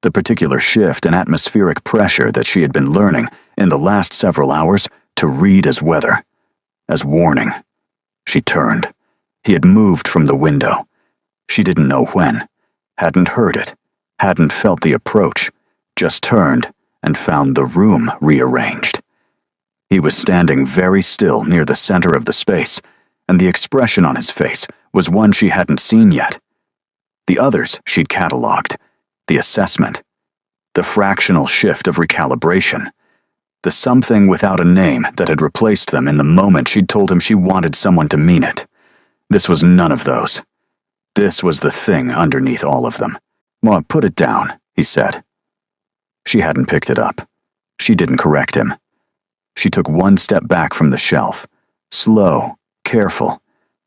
The particular shift in atmospheric pressure that she had been learning in the last several hours to read as weather, as warning. She turned. He had moved from the window. She didn't know when, hadn't heard it, hadn't felt the approach, just turned and found the room rearranged. He was standing very still near the center of the space, and the expression on his face was one she hadn't seen yet. The others she'd catalogued, the assessment, the fractional shift of recalibration, the something without a name that had replaced them in the moment she'd told him she wanted someone to mean it. This was none of those. This was the thing underneath all of them. "Well, put it down," he said. She hadn't picked it up. She didn't correct him. She took one step back from the shelf, slow, careful,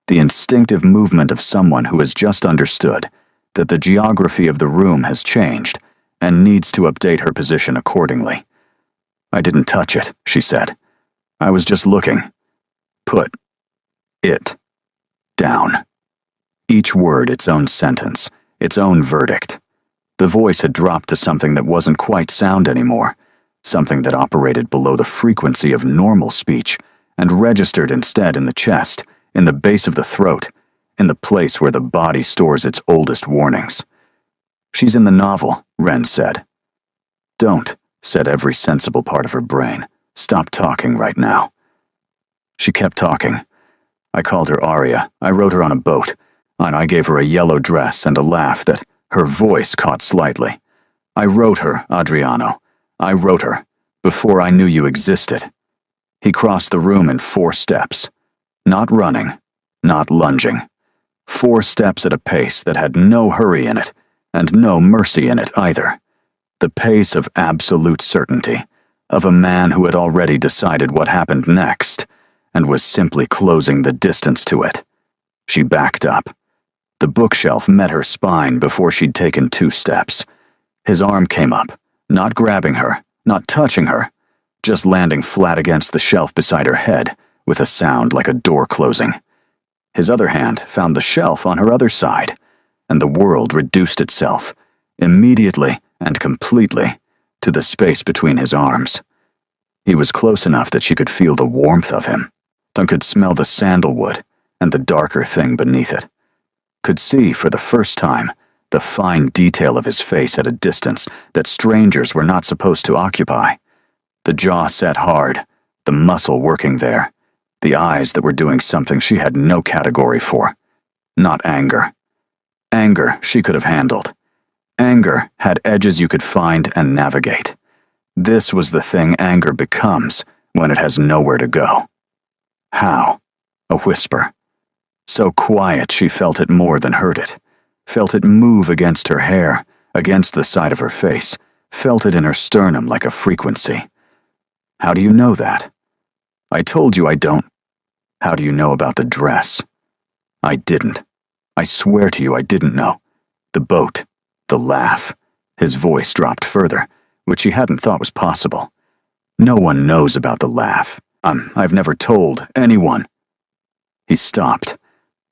the instinctive movement of someone who has just understood that the geography of the room has changed and needs to update her position accordingly. "I didn't touch it," she said. "I was just looking. Put it down." Each word its own sentence, its own verdict. The voice had dropped to something that wasn't quite sound anymore, something that operated below the frequency of normal speech and registered instead in the chest, in the base of the throat, in the place where the body stores its oldest warnings. "She's in the novel," Ren said. "Don't," said every sensible part of her brain. "Stop talking right now." She kept talking. "I called her Aria. I wrote her on a boat. And I gave her a yellow dress and a laugh that her voice caught slightly. I wrote her, Adriano. I wrote her, before I knew you existed." He crossed the room in 4 steps. Not running, not lunging. 4 steps at a pace that had no hurry in it, and no mercy in it either. The pace of absolute certainty, of a man who had already decided what happened next, and was simply closing the distance to it. She backed up. The bookshelf met her spine before she'd taken 2 steps. His arm came up, not grabbing her, not touching her, just landing flat against the shelf beside her head, with a sound like a door closing. His other hand found the shelf on her other side, and the world reduced itself, immediately and completely, to the space between his arms. He was close enough that she could feel the warmth of him, and could smell the sandalwood and the darker thing beneath it. Could see, for the first time, the fine detail of his face at a distance that strangers were not supposed to occupy. The jaw set hard, the muscle working there, the eyes that were doing something she had no category for. Not anger. Anger she could have handled. Anger had edges you could find and navigate. This was the thing anger becomes when it has nowhere to go. How? A whisper. So quiet she felt it more than heard it. Felt it move against her hair, against the side of her face, felt it in her sternum like a frequency. How do you know that? I told you I don't. How do you know about the dress? I didn't. I swear to you I didn't know. The boat, the laugh. His voice dropped further, which she hadn't thought was possible. No one knows about the laugh. I've never told anyone. He stopped.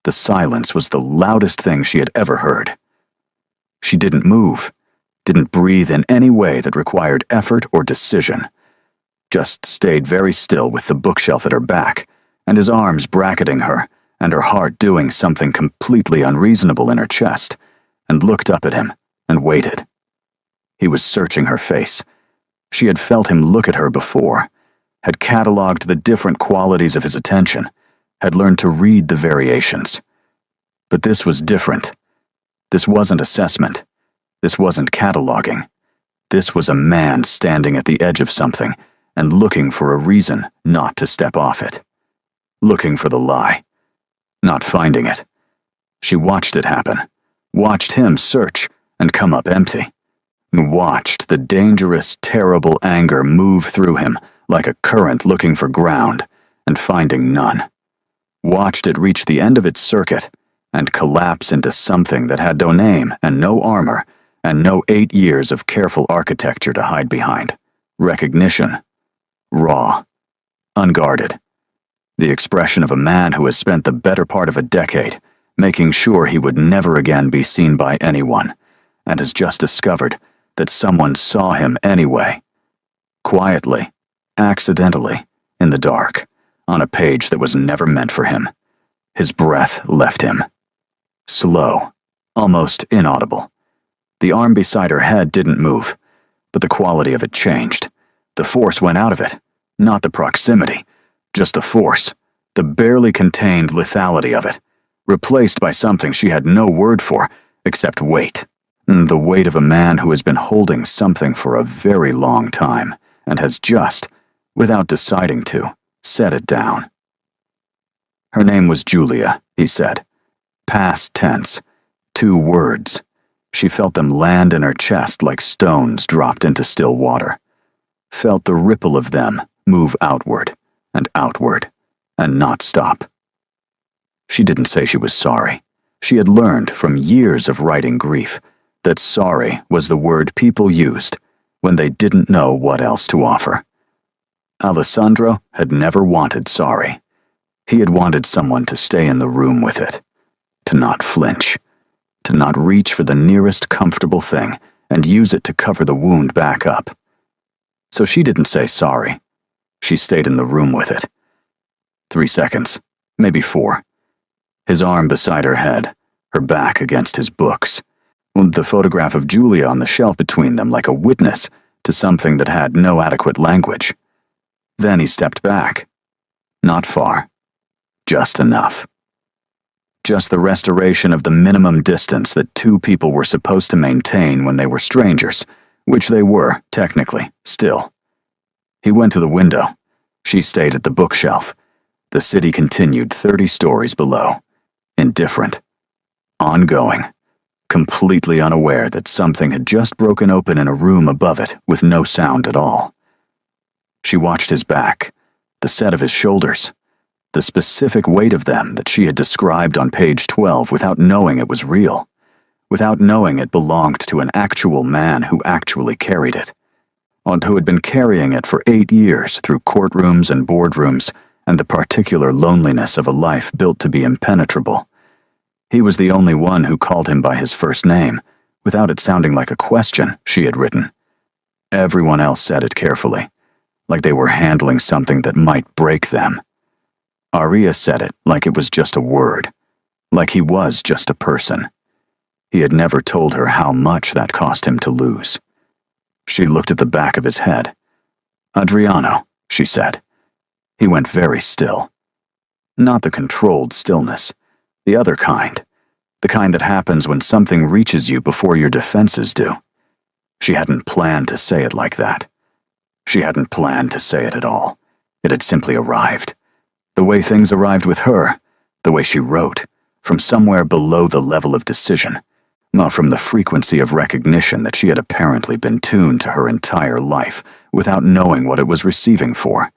The silence was the loudest thing she had ever heard. She didn't move, didn't breathe in any way that required effort or decision. Just stayed very still with the bookshelf at her back, and his arms bracketing her, and her heart doing something completely unreasonable in her chest, and looked up at him, and waited. He was searching her face. She had felt him look at her before, had catalogued the different qualities of his attention, had learned to read the variations. But this was different. This wasn't assessment. This wasn't cataloging. This was a man standing at the edge of something and looking for a reason not to step off it. Looking for the lie. Not finding it. She watched it happen. Watched him search and come up empty. Watched the dangerous, terrible anger move through him like a current looking for ground and finding none. Watched it reach the end of its circuit and collapse into something that had no name and no armor and no 8 years of careful architecture to hide behind. Recognition. Raw. Unguarded. The expression of a man who has spent the better part of a decade making sure he would never again be seen by anyone, and has just discovered that someone saw him anyway. Quietly, accidentally, in the dark, on a page that was never meant for him. His breath left him. Slow, almost inaudible. The arm beside her head didn't move, but the quality of it changed. The force went out of it, not the proximity, just the force, the barely contained lethality of it, replaced by something she had no word for except weight. The weight of a man who has been holding something for a very long time and has just, without deciding to, set it down. Her name was Julia, he said. Past tense. 2 words. She felt them land in her chest like stones dropped into still water. Felt the ripple of them move outward, and not stop. She didn't say she was sorry. She had learned from years of writing grief that sorry was the word people used when they didn't know what else to offer. Alessandro had never wanted sorry. He had wanted someone to stay in the room with it, to not flinch, to not reach for the nearest comfortable thing and use it to cover the wound back up. So she didn't say sorry. She stayed in the room with it. 3 seconds, maybe 4. His arm beside her head, her back against his books. The photograph of Julia on the shelf between them like a witness to something that had no adequate language. Then he stepped back. Not far. Just enough. Just the restoration of the minimum distance that 2 people were supposed to maintain when they were strangers, which they were, technically, still. He went to the window. She stayed at the bookshelf. The city continued 30 stories below. Indifferent. Ongoing. Completely unaware that something had just broken open in a room above it with no sound at all. She watched his back, the set of his shoulders, the specific weight of them that she had described on page 12 without knowing it was real, without knowing it belonged to an actual man who actually carried it, and who had been carrying it for 8 years through courtrooms and boardrooms and the particular loneliness of a life built to be impenetrable. He was the only one who called him by his first name, without it sounding like a question she had written. Everyone else said it carefully, like they were handling something that might break them. Aria said it like it was just a word, like he was just a person. He had never told her how much that cost him to lose. She looked at the back of his head. "Adriano," she said. He went very still. Not the controlled stillness, the other kind. The kind that happens when something reaches you before your defenses do. She hadn't planned to say it like that. She hadn't planned to say it at all. It had simply arrived. The way things arrived with her, the way she wrote, from somewhere below the level of decision, not from the frequency of recognition that she had apparently been tuned to her entire life without knowing what it was receiving for.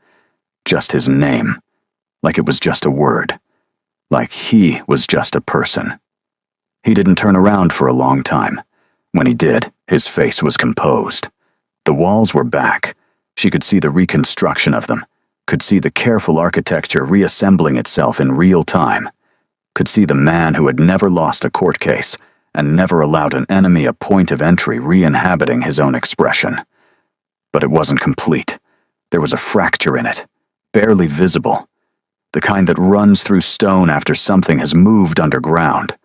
Just his name, like it was just a word, like he was just a person. He didn't turn around for a long time. When he did, his face was composed. The walls were back. She could see the reconstruction of them, could see the careful architecture reassembling itself in real time, could see the man who had never lost a court case and never allowed an enemy a point of entry re-inhabiting his own expression. But it wasn't complete. There was a fracture in it, barely visible, the kind that runs through stone after something has moved underground,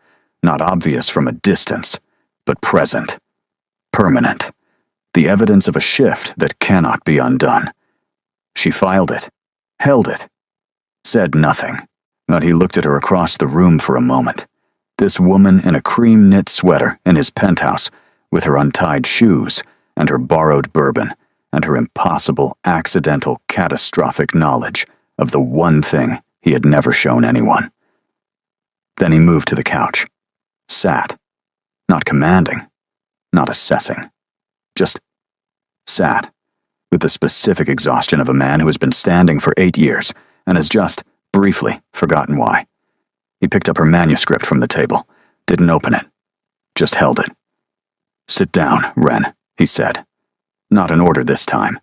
not obvious from a distance, but present, permanent, the evidence of a shift that cannot be undone. She filed it, held it, said nothing, but he looked at her across the room for a moment. This woman in a cream knit sweater in his penthouse, with her untied shoes and her borrowed bourbon and her impossible, accidental, catastrophic knowledge of the one thing he had never shown anyone. Then he moved to the couch, sat, not commanding, not assessing, just sat, with the specific exhaustion of a man who has been standing for 8 years and has just, briefly, forgotten why. He picked up her manuscript from the table, didn't open it, just held it. "Sit down, Ren," he said. Not an order this time,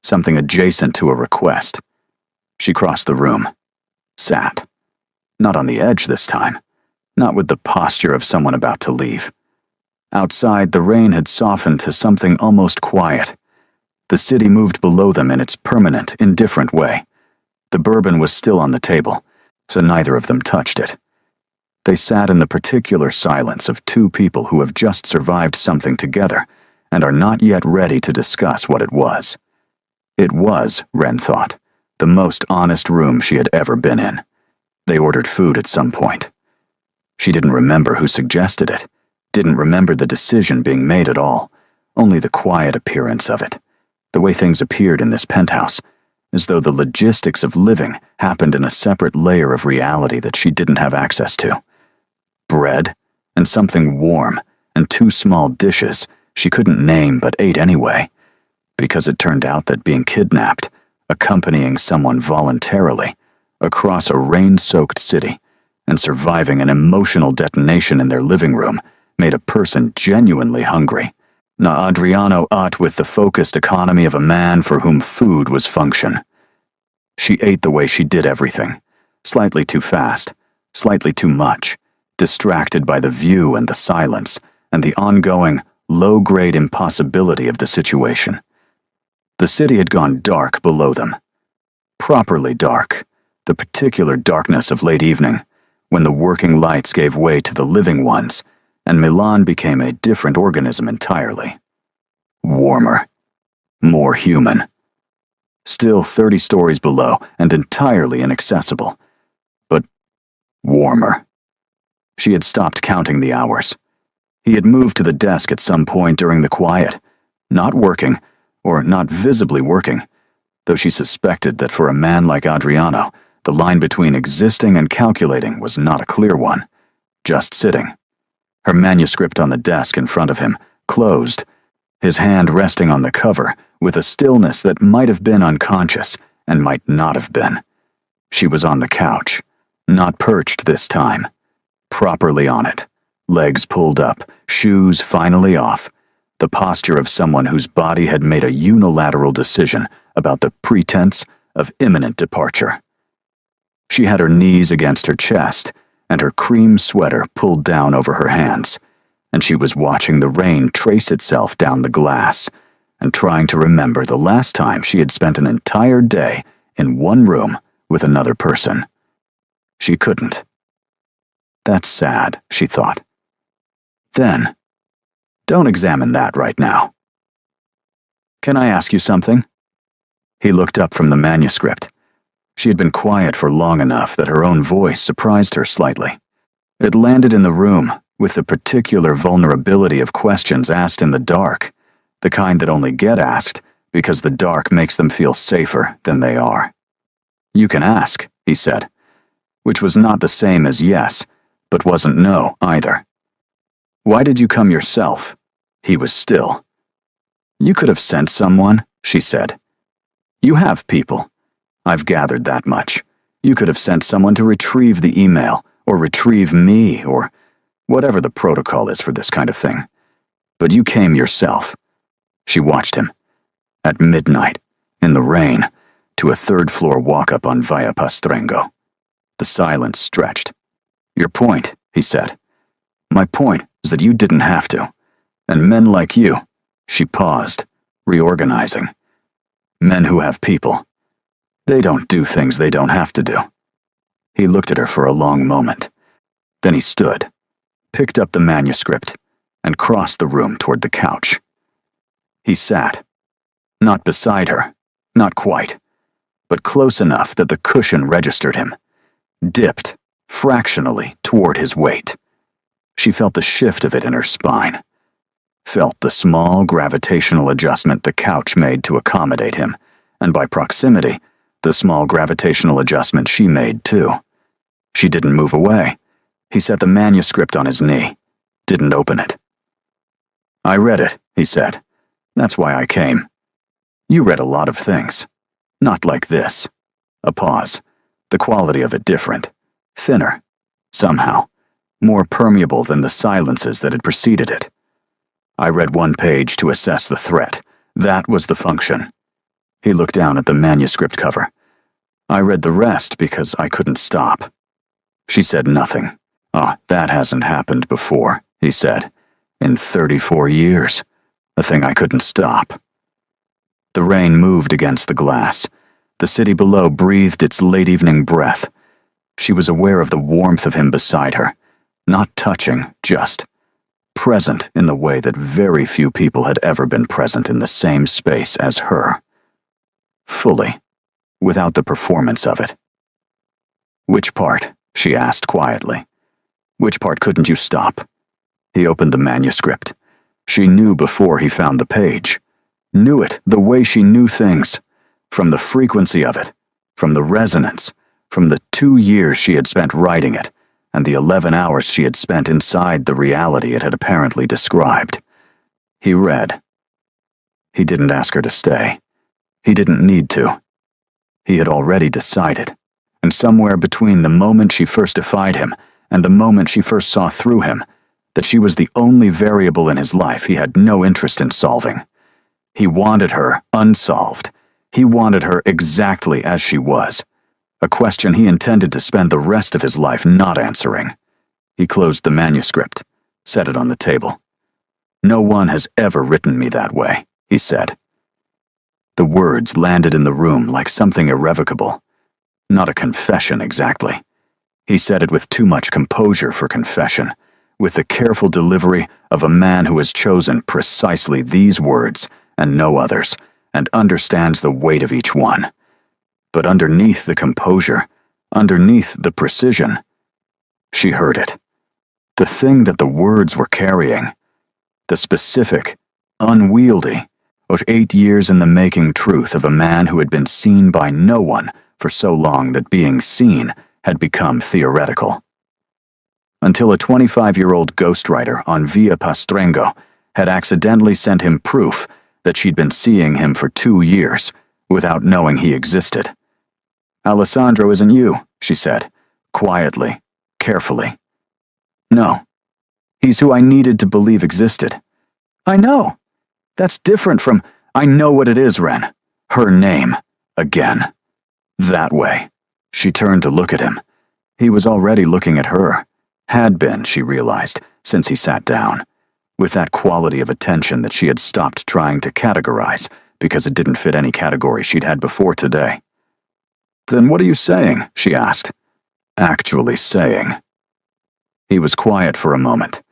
something adjacent to a request. She crossed the room, sat. Not on the edge this time, not with the posture of someone about to leave. Outside, the rain had softened to something almost quiet. The city moved below them in its permanent, indifferent way. The bourbon was still on the table, so neither of them touched it. They sat in the particular silence of two people who have just survived something together and are not yet ready to discuss what it was. It was, Ren thought, the most honest room she had ever been in. They ordered food at some point. She didn't remember who suggested it, didn't remember the decision being made at all, only the quiet appearance of it, the way things appeared in this penthouse, as though the logistics of living happened in a separate layer of reality that she didn't have access to. Bread, and something warm, and 2 small dishes she couldn't name but ate anyway, because it turned out that being kidnapped, accompanying someone voluntarily, across a rain-soaked city, and surviving an emotional detonation in their living room made a person genuinely hungry. Now Adriano ate with the focused economy of a man for whom food was function. She ate the way she did everything, slightly too fast, slightly too much, distracted by the view and the silence, and the ongoing, low-grade impossibility of the situation. The city had gone dark below them. Properly dark, the particular darkness of late evening, when the working lights gave way to the living ones, and Milan became a different organism entirely. Warmer. More human. Still 30 stories below and entirely inaccessible. But warmer. She had stopped counting the hours. He had moved to the desk at some point during the quiet, not working, or not visibly working, though she suspected that for a man like Adriano, the line between existing and calculating was not a clear one, just sitting. Her manuscript on the desk in front of him, closed, his hand resting on the cover with a stillness that might have been unconscious and might not have been. She was on the couch, not perched this time, properly on it, legs pulled up, shoes finally off, the posture of someone whose body had made a unilateral decision about the pretense of imminent departure. She had her knees against her chest and her cream sweater pulled down over her hands, and she was watching the rain trace itself down the glass and trying to remember the last time she had spent an entire day in one room with another person. She couldn't. That's sad, she thought. Then, don't examine that right now. Can I ask you something? He looked up from the manuscript. She had been quiet for long enough that her own voice surprised her slightly. It landed in the room with the particular vulnerability of questions asked in the dark, the kind that only get asked because the dark makes them feel safer than they are. You can ask, he said, which was not the same as yes, but wasn't no either. Why did you come yourself? He was still. You could have sent someone, she said. You have people. I've gathered that much. You could have sent someone to retrieve the email, or retrieve me, or whatever the protocol is for this kind of thing. But you came yourself. She watched him. At midnight, in the rain, to a third-floor walk-up on Via Pastrengo. The silence stretched. Your point, he said. My point is that you didn't have to. And men like you, she paused, reorganizing. Men who have people. They don't do things they don't have to do. He looked at her for a long moment. Then he stood, picked up the manuscript, and crossed the room toward the couch. He sat, not beside her, not quite, but close enough that the cushion registered him, dipped, fractionally, toward his weight. She felt the shift of it in her spine, felt the small gravitational adjustment the couch made to accommodate him, and by proximity, the small gravitational adjustment she made too. She didn't move away. He set the manuscript on his knee, didn't open it. I read it, he said. That's why I came. You read a lot of things. Not like this. A pause. The quality of it different. Thinner. Somehow. More permeable than the silences that had preceded it. I read one page to assess the threat. That was the function. He looked down at the manuscript cover. I read the rest because I couldn't stop. She said nothing. That hasn't happened before, he said. In 34 years. A thing I couldn't stop. The rain moved against the glass. The city below breathed its late evening breath. She was aware of the warmth of him beside her. Not touching, just present in the way that very few people had ever been present in the same space as her. Fully, without the performance of it. Which part? She asked quietly. Which part couldn't you stop? He opened the manuscript. She knew before he found the page. Knew it the way she knew things. From the frequency of it, from the resonance, from the 2 years she had spent writing it, and the 11 hours she had spent inside the reality it had apparently described. He read. He didn't ask her to stay. He didn't need to. He had already decided, and somewhere between the moment she first defied him and the moment she first saw through him, that she was the only variable in his life he had no interest in solving. He wanted her unsolved. He wanted her exactly as she was. A question he intended to spend the rest of his life not answering. He closed the manuscript, set it on the table. No one has ever written me that way, he said. The words landed in the room like something irrevocable. Not a confession exactly. He said it with too much composure for confession, with the careful delivery of a man who has chosen precisely these words and no others, and understands the weight of each one. But underneath the composure, underneath the precision, she heard it. The thing that the words were carrying, the specific, unwieldy, 8 years in the making truth of a man who had been seen by no one for so long that being seen had become theoretical. Until a 25-year-old ghostwriter on Via Pastrengo had accidentally sent him proof that she'd been seeing him for 2 years without knowing he existed. Alessandro isn't you, she said, quietly, carefully. No. He's who I needed to believe existed. I know. That's different from, I know what it is, Ren. Her name. Again. That way. She turned to look at him. He was already looking at her. Had been, she realized, since he sat down, with that quality of attention that she had stopped trying to categorize because it didn't fit any category she'd had before today. Then what are you saying? She asked. Actually saying. He was quiet for a moment.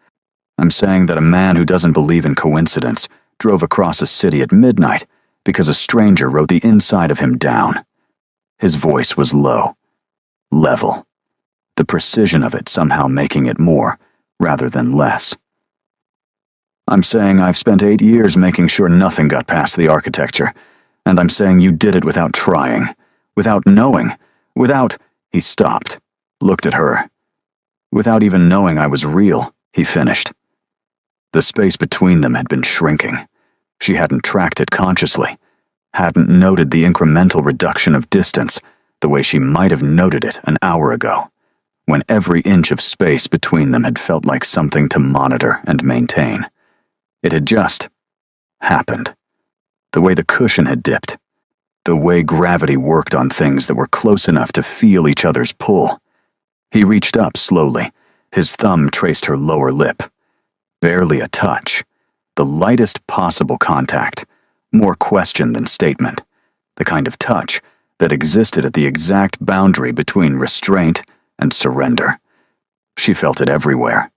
I'm saying that a man who doesn't believe in coincidence drove across a city at midnight because a stranger wrote the inside of him down. His voice was low, level, the precision of it somehow making it more rather than less. I'm saying I've spent 8 years making sure nothing got past the architecture, and I'm saying you did it without trying, without knowing, without— He stopped, looked at her. Without even knowing I was real, he finished. The space between them had been shrinking. She hadn't tracked it consciously, hadn't noted the incremental reduction of distance the way she might have noted it an hour ago, when every inch of space between them had felt like something to monitor and maintain. It had just happened. The way the cushion had dipped. The way gravity worked on things that were close enough to feel each other's pull. He reached up slowly. His thumb traced her lower lip. Barely a touch. The lightest possible contact. More question than statement. The kind of touch that existed at the exact boundary between restraint and surrender. She felt it everywhere.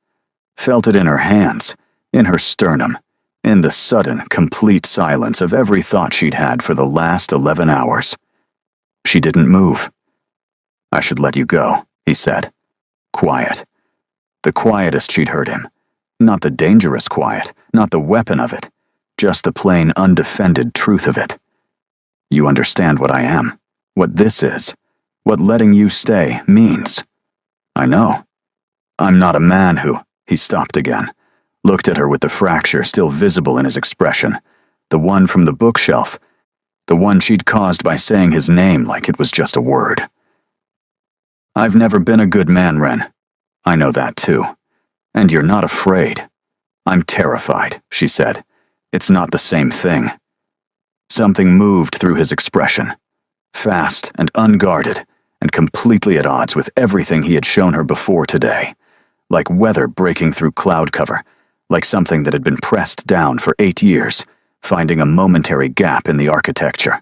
Felt it in her hands, in her sternum, in the sudden, complete silence of every thought she'd had for the last 11 hours. She didn't move. I should let you go, he said. Quiet. The quietest she'd heard him. Not the dangerous quiet, not the weapon of it, just the plain, undefended truth of it. You understand what I am, what this is, what letting you stay means. I know. I'm not a man who— He stopped again. Looked at her with the fracture still visible in his expression, the one from the bookshelf, the one she'd caused by saying his name like it was just a word. I've never been a good man, Ren. I know that too. And you're not afraid. I'm terrified, she said. It's not the same thing. Something moved through his expression, fast and unguarded, and completely at odds with everything he had shown her before today, like weather breaking through cloud cover, like something that had been pressed down for 8 years, finding a momentary gap in the architecture.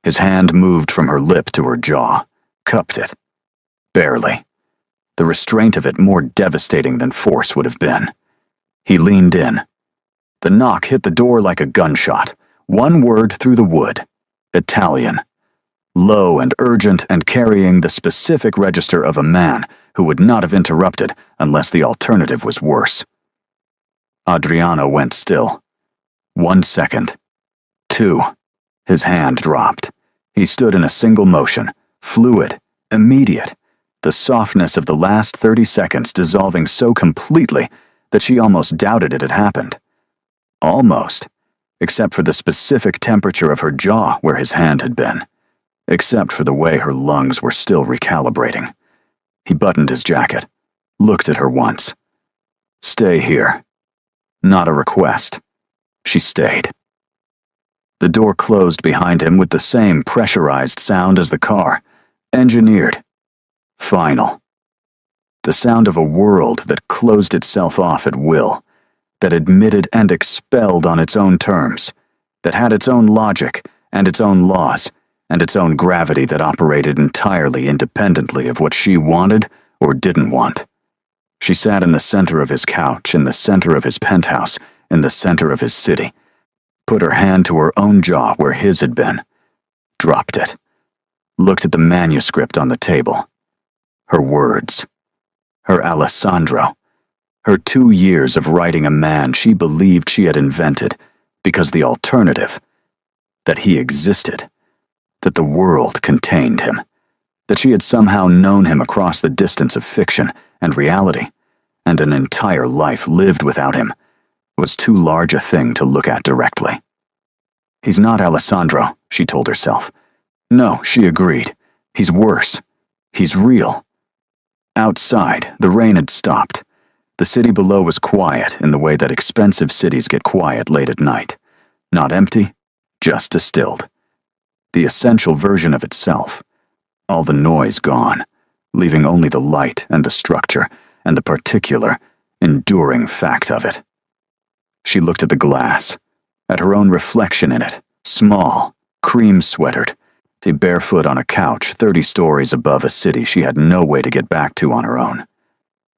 His hand moved from her lip to her jaw, cupped it. Barely. The restraint of it more devastating than force would have been. He leaned in. The knock hit the door like a gunshot, one word through the wood. Italian. Low and urgent and carrying the specific register of a man who would not have interrupted unless the alternative was worse. Adriano went still. 1 second. 2. His hand dropped. He stood in a single motion, fluid, immediate, the softness of the last 30 seconds dissolving so completely that she almost doubted it had happened. Almost, except for the specific temperature of her jaw where his hand had been, except for the way her lungs were still recalibrating. He buttoned his jacket, looked at her once. Stay here. Not a request. She stayed. The door closed behind him with the same pressurized sound as the car. Engineered. Final. The sound of a world that closed itself off at will, that admitted and expelled on its own terms, that had its own logic and its own laws, and its own gravity that operated entirely independently of what she wanted or didn't want. She sat in the center of his couch, in the center of his penthouse, in the center of his city, put her hand to her own jaw where his had been, dropped it, looked at the manuscript on the table. Her words. Her Alessandro. Her 2 years of writing a man she believed she had invented because the alternative, that he existed, that the world contained him, that she had somehow known him across the distance of fiction and reality, and an entire life lived without him, was too large a thing to look at directly. He's not Alessandro, she told herself. No, she agreed. He's worse. He's real. Outside, the rain had stopped. The city below was quiet in the way that expensive cities get quiet late at night. Not empty, just distilled. The essential version of itself. All the noise gone, leaving only the light and the structure and the particular, enduring fact of it. She looked at the glass, at her own reflection in it, small, cream-sweatered, barefoot on a couch 30 stories above a city she had no way to get back to on her own.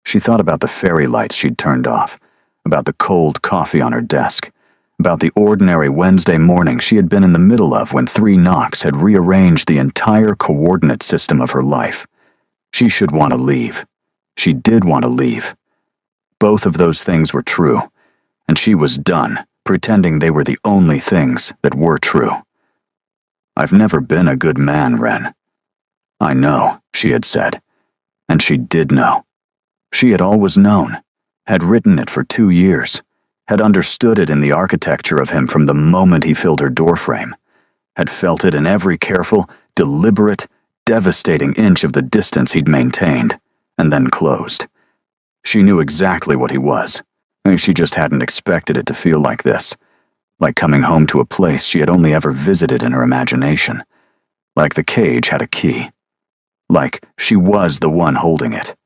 She thought about the fairy lights she'd turned off, about the cold coffee on her desk, about the ordinary Wednesday morning she had been in the middle of when 3 knocks had rearranged the entire coordinate system of her life. She should want to leave. She did want to leave. Both of those things were true, and she was done pretending they were the only things that were true. "I've never been a good man, Ren." "I know," she had said, and she did know. She had always known, had written it for 2 years, had understood it in the architecture of him from the moment he filled her doorframe, had felt it in every careful, deliberate, devastating inch of the distance he'd maintained, and then closed. She knew exactly what he was. She just hadn't expected it to feel like this, like coming home to a place she had only ever visited in her imagination, like the cage had a key, like she was the one holding it.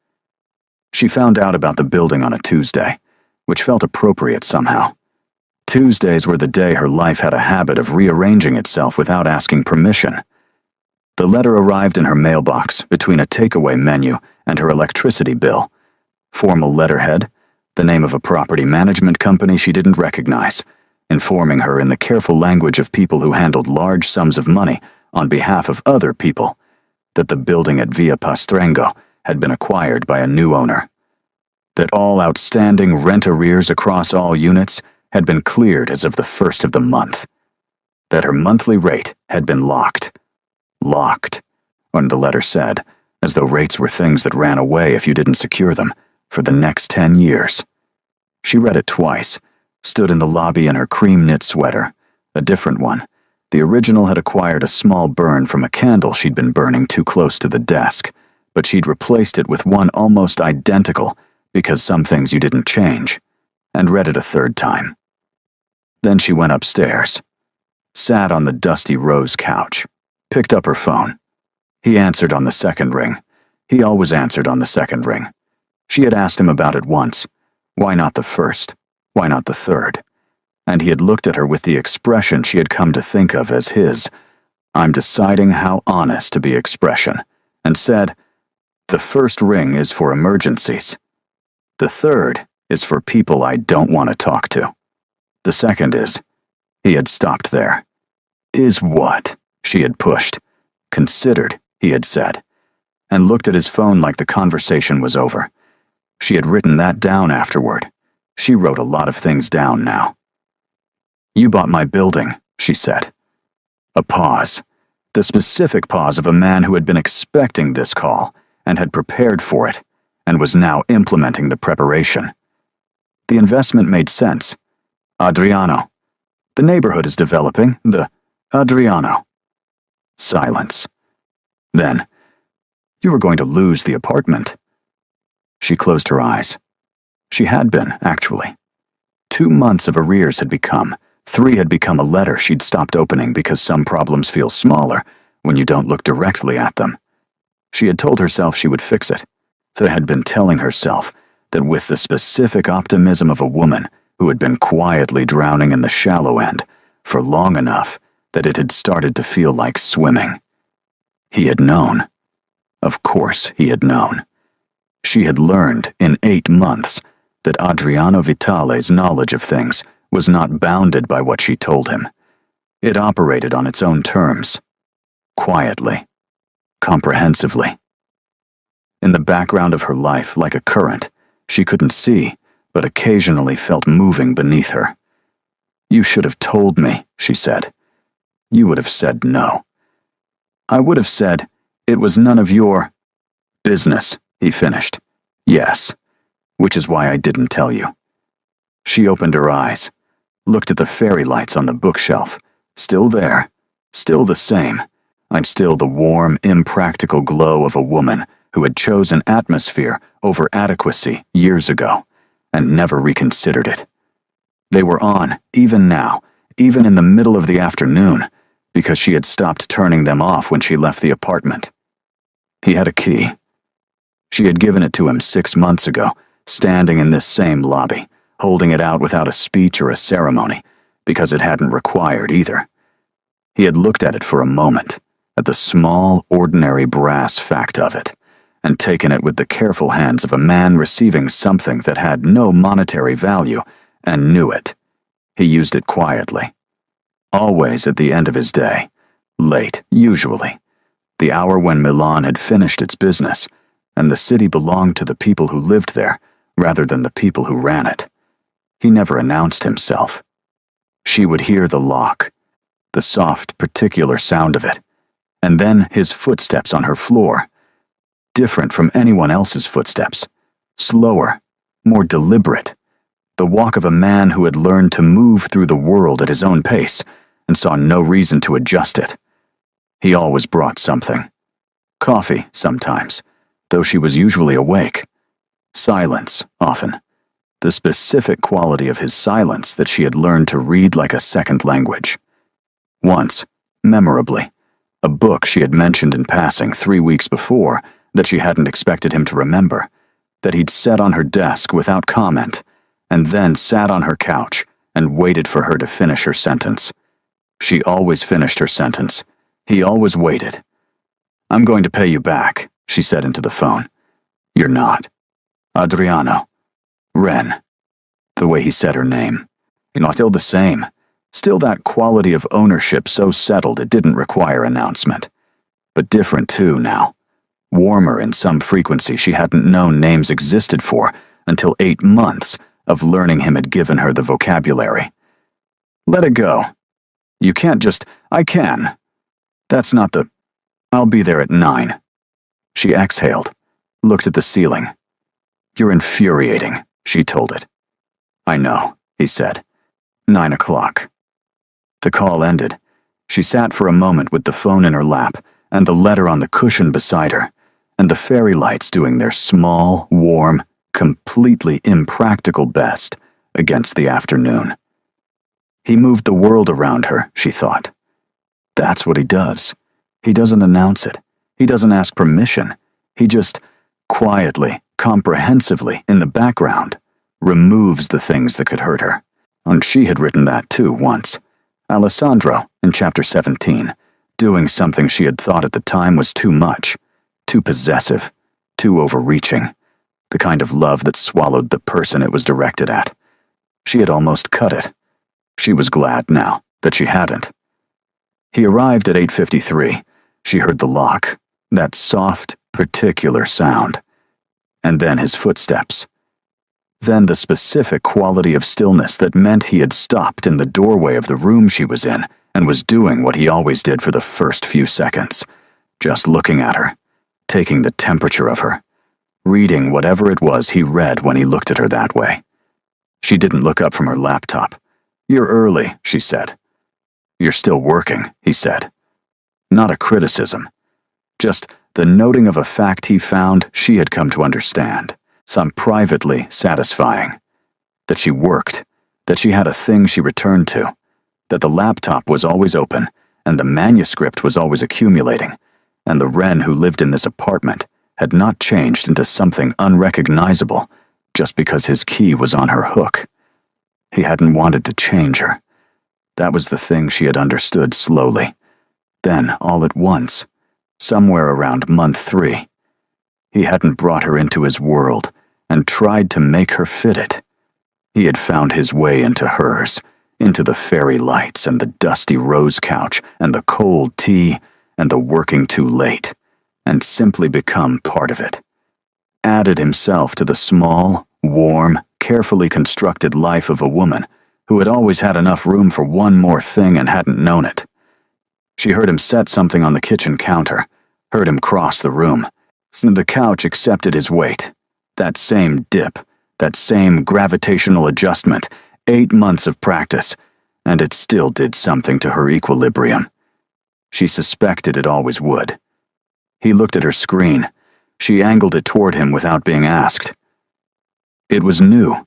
She found out about the building on a Tuesday, which felt appropriate somehow. Tuesdays were the day her life had a habit of rearranging itself without asking permission. The letter arrived in her mailbox between a takeaway menu and her electricity bill. Formal letterhead, the name of a property management company she didn't recognize, informing her in the careful language of people who handled large sums of money on behalf of other people that the building at Via Pastrengo had been acquired by a new owner, that all outstanding rent arrears across all units had been cleared as of the 1st of the month, that her monthly rate had been locked. Locked, when the letter said, as though rates were things that ran away if you didn't secure them, for the next 10 years. She read it twice, stood in the lobby in her cream knit sweater, a different one. The original had acquired a small burn from a candle she'd been burning too close to the desk, but she'd replaced it with one almost identical because some things you didn't change, and read it a 3rd time. Then she went upstairs, sat on the dusty rose couch, picked up her phone. He answered on the 2nd ring. He always answered on the 2nd ring. She had asked him about it once. Why not the 1st? Why not the 3rd? And he had looked at her with the expression she had come to think of as his "I'm deciding how honest to be" expression, and said, "The 1st ring is for emergencies. The 3rd is for people I don't want to talk to. The 2nd is..." He had stopped there. "Is what?" she had pushed. "Considered," he had said, and looked at his phone like the conversation was over. She had written that down afterward. She wrote a lot of things down now. "You bought my building," she said. A pause. The specific pause of a man who had been expecting this call and had prepared for it and was now implementing the preparation. The investment made sense. Adriano. The neighborhood is developing. The Adriano. Silence. Then, "You were going to lose the apartment." She closed her eyes. She had been, actually. 2 months of arrears had become. 3 had become a letter she'd stopped opening because some problems feel smaller when you don't look directly at them. She had told herself she would fix it. So had been telling herself that with the specific optimism of a woman who had been quietly drowning in the shallow end for long enough that it had started to feel like swimming. He had known. Of course he had known. She had learned in 8 months that Adriano Vitale's knowledge of things was not bounded by what she told him. It operated on its own terms. Quietly. Comprehensively. In the background of her life, like a current, she couldn't see, but occasionally felt moving beneath her. "You should have told me," she said. "You would have said no." "I would have said, it was none of your..." "Business," he finished. "Yes. Which is why I didn't tell you." She opened her eyes, looked at the fairy lights on the bookshelf. Still there. Still the same. I'm still the warm, impractical glow of a woman who had chosen atmosphere over adequacy years ago, and never reconsidered it. They were on, even now, even in the middle of the afternoon, because she had stopped turning them off when she left the apartment. He had a key. She had given it to him 6 months ago, standing in this same lobby, holding it out without a speech or a ceremony, because it hadn't required either. He had looked at it for a moment, at the small, ordinary brass fact of it, and taken it with the careful hands of a man receiving something that had no monetary value and knew it. He used it quietly. Always at the end of his day, late, usually, the hour when Milan had finished its business, and the city belonged to the people who lived there rather than the people who ran it. He never announced himself. She would hear the lock, the soft, particular sound of it, and then his footsteps on her floor, different from anyone else's footsteps, slower, more deliberate, the walk of a man who had learned to move through the world at his own pace and saw no reason to adjust it. He always brought something. Coffee, sometimes, though she was usually awake. Silence, often. The specific quality of his silence that she had learned to read like a second language. Once, memorably, a book she had mentioned in passing 3 weeks before that she hadn't expected him to remember, that he'd set on her desk without comment, and then sat on her couch and waited for her to finish her sentence. She always finished her sentence. He always waited. "I'm going to pay you back," she said into the phone. "You're not. Adriano. Ren." The way he said her name. Still the same. Still that quality of ownership so settled it didn't require announcement. But different too now. Warmer in some frequency she hadn't known names existed for until 8 months of learning him had given her the vocabulary. "Let it go. You can't just, I can. That's not the, I'll be there at 9. She exhaled, looked at the ceiling. "You're infuriating," she told it. "I know," he said. 9 o'clock. The call ended. She sat for a moment with the phone in her lap and the letter on the cushion beside her, and the fairy lights doing their small, warm, completely impractical best against the afternoon. He moved the world around her, she thought. That's what he does. He doesn't announce it. He doesn't ask permission. He just, quietly, comprehensively, in the background, removes the things that could hurt her. And she had written that too once. Alessandro, in chapter 17, doing something she had thought at the time was too much, too possessive, too overreaching, the kind of love that swallowed the person it was directed at. She had almost cut it. She was glad now that she hadn't. He arrived at 8:53. She heard the lock, that soft, particular sound, and then his footsteps. Then the specific quality of stillness that meant he had stopped in the doorway of the room she was in and was doing what he always did for the first few seconds, just looking at her, taking the temperature of her, reading whatever it was he read when he looked at her that way. She didn't look up from her laptop. "You're early," she said. "You're still working," he said. Not a criticism. Just the noting of a fact he found she had come to understand, some privately satisfying. That she worked, that she had a thing she returned to, that the laptop was always open, and the manuscript was always accumulating, and the Wren who lived in this apartment had not changed into something unrecognizable just because his key was on her hook. He hadn't wanted to change her. That was the thing she had understood slowly. Then, all at once, somewhere around month 3, he hadn't brought her into his world and tried to make her fit it. He had found his way into hers, into the fairy lights and the dusty rose couch and the cold tea and the working too late, and simply become part of it. Added himself to the small, warm, carefully constructed life of a woman who had always had enough room for one more thing and hadn't known it. She heard him set something on the kitchen counter, heard him cross the room. The couch accepted his weight. That same dip, that same gravitational adjustment, 8 months of practice, and it still did something to her equilibrium. She suspected it always would. He looked at her screen. She angled it toward him without being asked. It was new.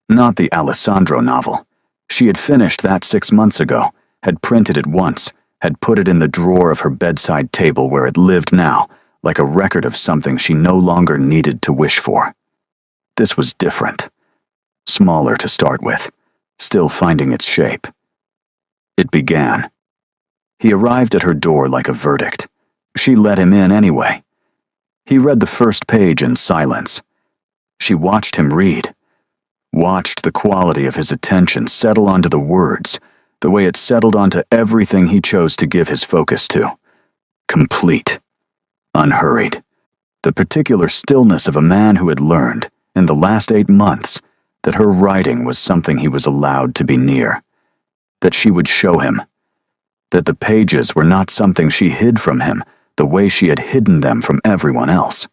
Not the Alessandro novel. She had finished that 6 months ago, had printed it once, had put it in the drawer of her bedside table where it lived now, like a record of something she no longer needed to wish for. This was different. Smaller to start with, still finding its shape. It began. He arrived at her door like a verdict. She let him in anyway. He read the first page in silence. She watched him read, watched the quality of his attention settle onto the words, the way it settled onto everything he chose to give his focus to. Complete. Unhurried. The particular stillness of a man who had learned, in the last 8 months, that her writing was something he was allowed to be near. That she would show him. That the pages were not something she hid from him the way she had hidden them from everyone else.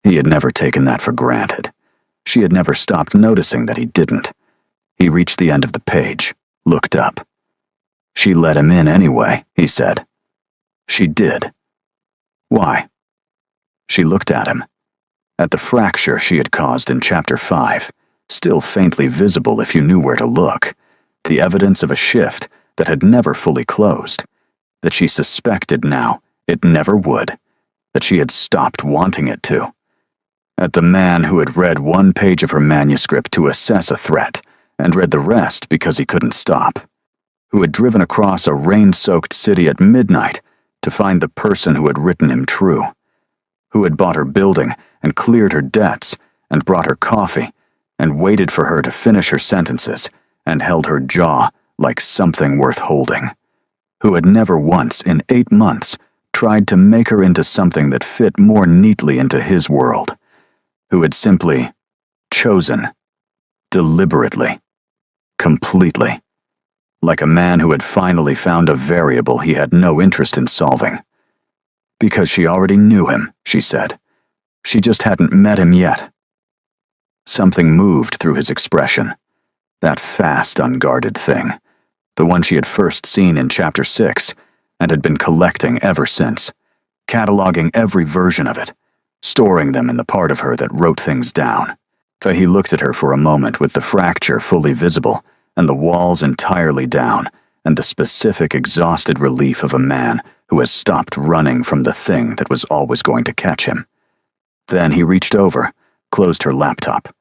He had never taken that for granted. She had never stopped noticing that he didn't. He reached the end of the page, looked up. She let him in anyway, he said. She did. Why? She looked at him. At the fracture she had caused in Chapter 5, still faintly visible if you knew where to look, the evidence of a shift that had never fully closed, that she suspected now it never would, that she had stopped wanting it to. At the man who had read 1 page of her manuscript to assess a threat, and read the rest because he couldn't stop, who had driven across a rain-soaked city at midnight to find the person who had written him true, who had bought her building and cleared her debts and brought her coffee and waited for her to finish her sentences and held her jaw like something worth holding, who had never once in 8 months tried to make her into something that fit more neatly into his world, who had simply chosen, deliberately, completely, like a man who had finally found a variable he had no interest in solving. Because she already knew him, she said. She just hadn't met him yet. Something moved through his expression. That fast, unguarded thing. The one she had first seen in Chapter 6, and had been collecting ever since, cataloging every version of it, storing them in the part of her that wrote things down. So he looked at her for a moment with the fracture fully visible, and the walls entirely down, and the specific exhausted relief of a man who has stopped running from the thing that was always going to catch him. Then he reached over, closed her laptop.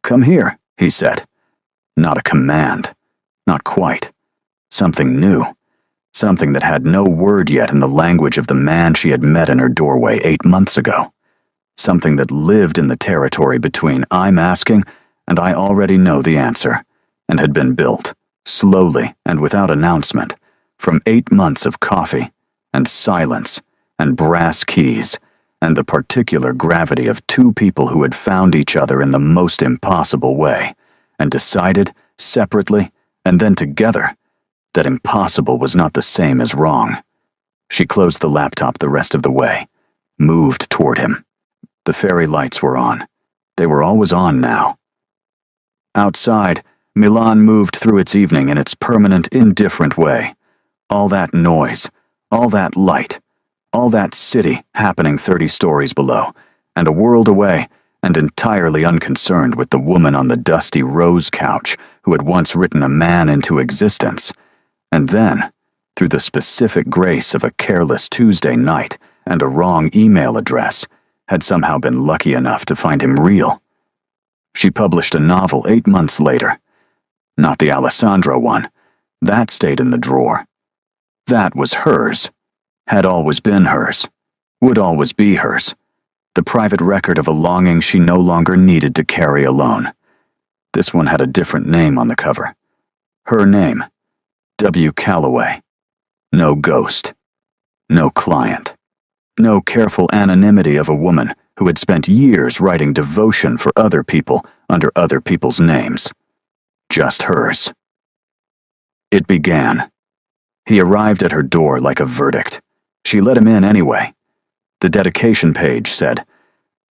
"Come here," he said. Not a command. Not quite. Something new. Something that had no word yet in the language of the man she had met in her doorway 8 months ago. Something that lived in the territory between I'm asking and I already know the answer, and had been built, slowly and without announcement, from 8 months of coffee, and silence, and brass keys, and the particular gravity of 2 people who had found each other in the most impossible way, and decided, separately, and then together, that impossible was not the same as wrong. She closed the laptop the rest of the way, moved toward him. The fairy lights were on. They were always on now. Outside, Milan moved through its evening in its permanent, indifferent way. All that noise, all that light, all that city happening 30 stories below, and a world away, and entirely unconcerned with the woman on the dusty rose couch who had once written a man into existence. And then, through the specific grace of a careless Tuesday night and a wrong email address, had somehow been lucky enough to find him real. She published a novel 8 months later. Not the Alessandro one. That stayed in the drawer. That was hers. Had always been hers. Would always be hers. The private record of a longing she no longer needed to carry alone. This one had a different name on the cover. Her name. W. Calloway. No ghost. No client. No careful anonymity of a woman who had spent years writing devotion for other people under other people's names. Just hers. It began. He arrived at her door like a verdict. She let him in anyway. The dedication page said,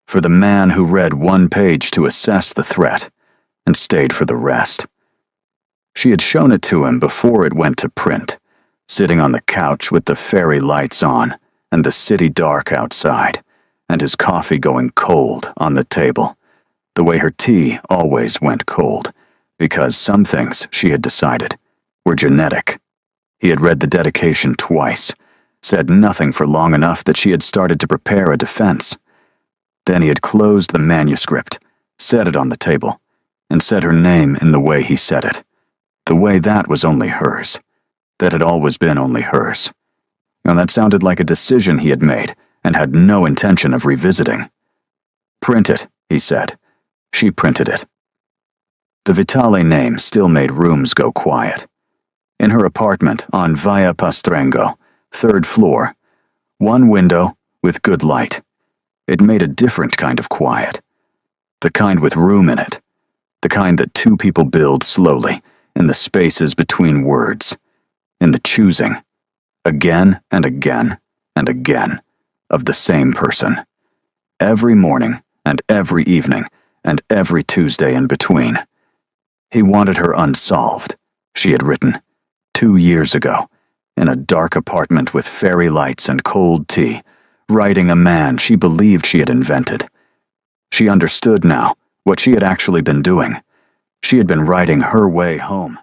"For the man who read 1 page to assess the threat, and stayed for the rest." She had shown it to him before it went to print, sitting on the couch with the fairy lights on, and the city dark outside, and his coffee going cold on the table, the way her tea always went cold, because some things, she had decided, were genetic. He had read the dedication twice, said nothing for long enough that she had started to prepare a defense. Then he had closed the manuscript, set it on the table, and said her name in the way he said it, the way that was only hers, that had always been only hers. And that sounded like a decision he had made, and had no intention of revisiting. "Print it," he said. She printed it. The Vitale name still made rooms go quiet. In her apartment on Via Pastrengo, 3rd floor, one window with good light. It made a different kind of quiet. The kind with room in it. The kind that two people build slowly, in the spaces between words. In the choosing, again and again and again, of the same person. Every morning and every evening and every Tuesday in between. He wanted her unsolved, she had written, 2 years ago, in a dark apartment with fairy lights and cold tea, writing a man she believed she had invented. She understood now what she had actually been doing. She had been writing her way home.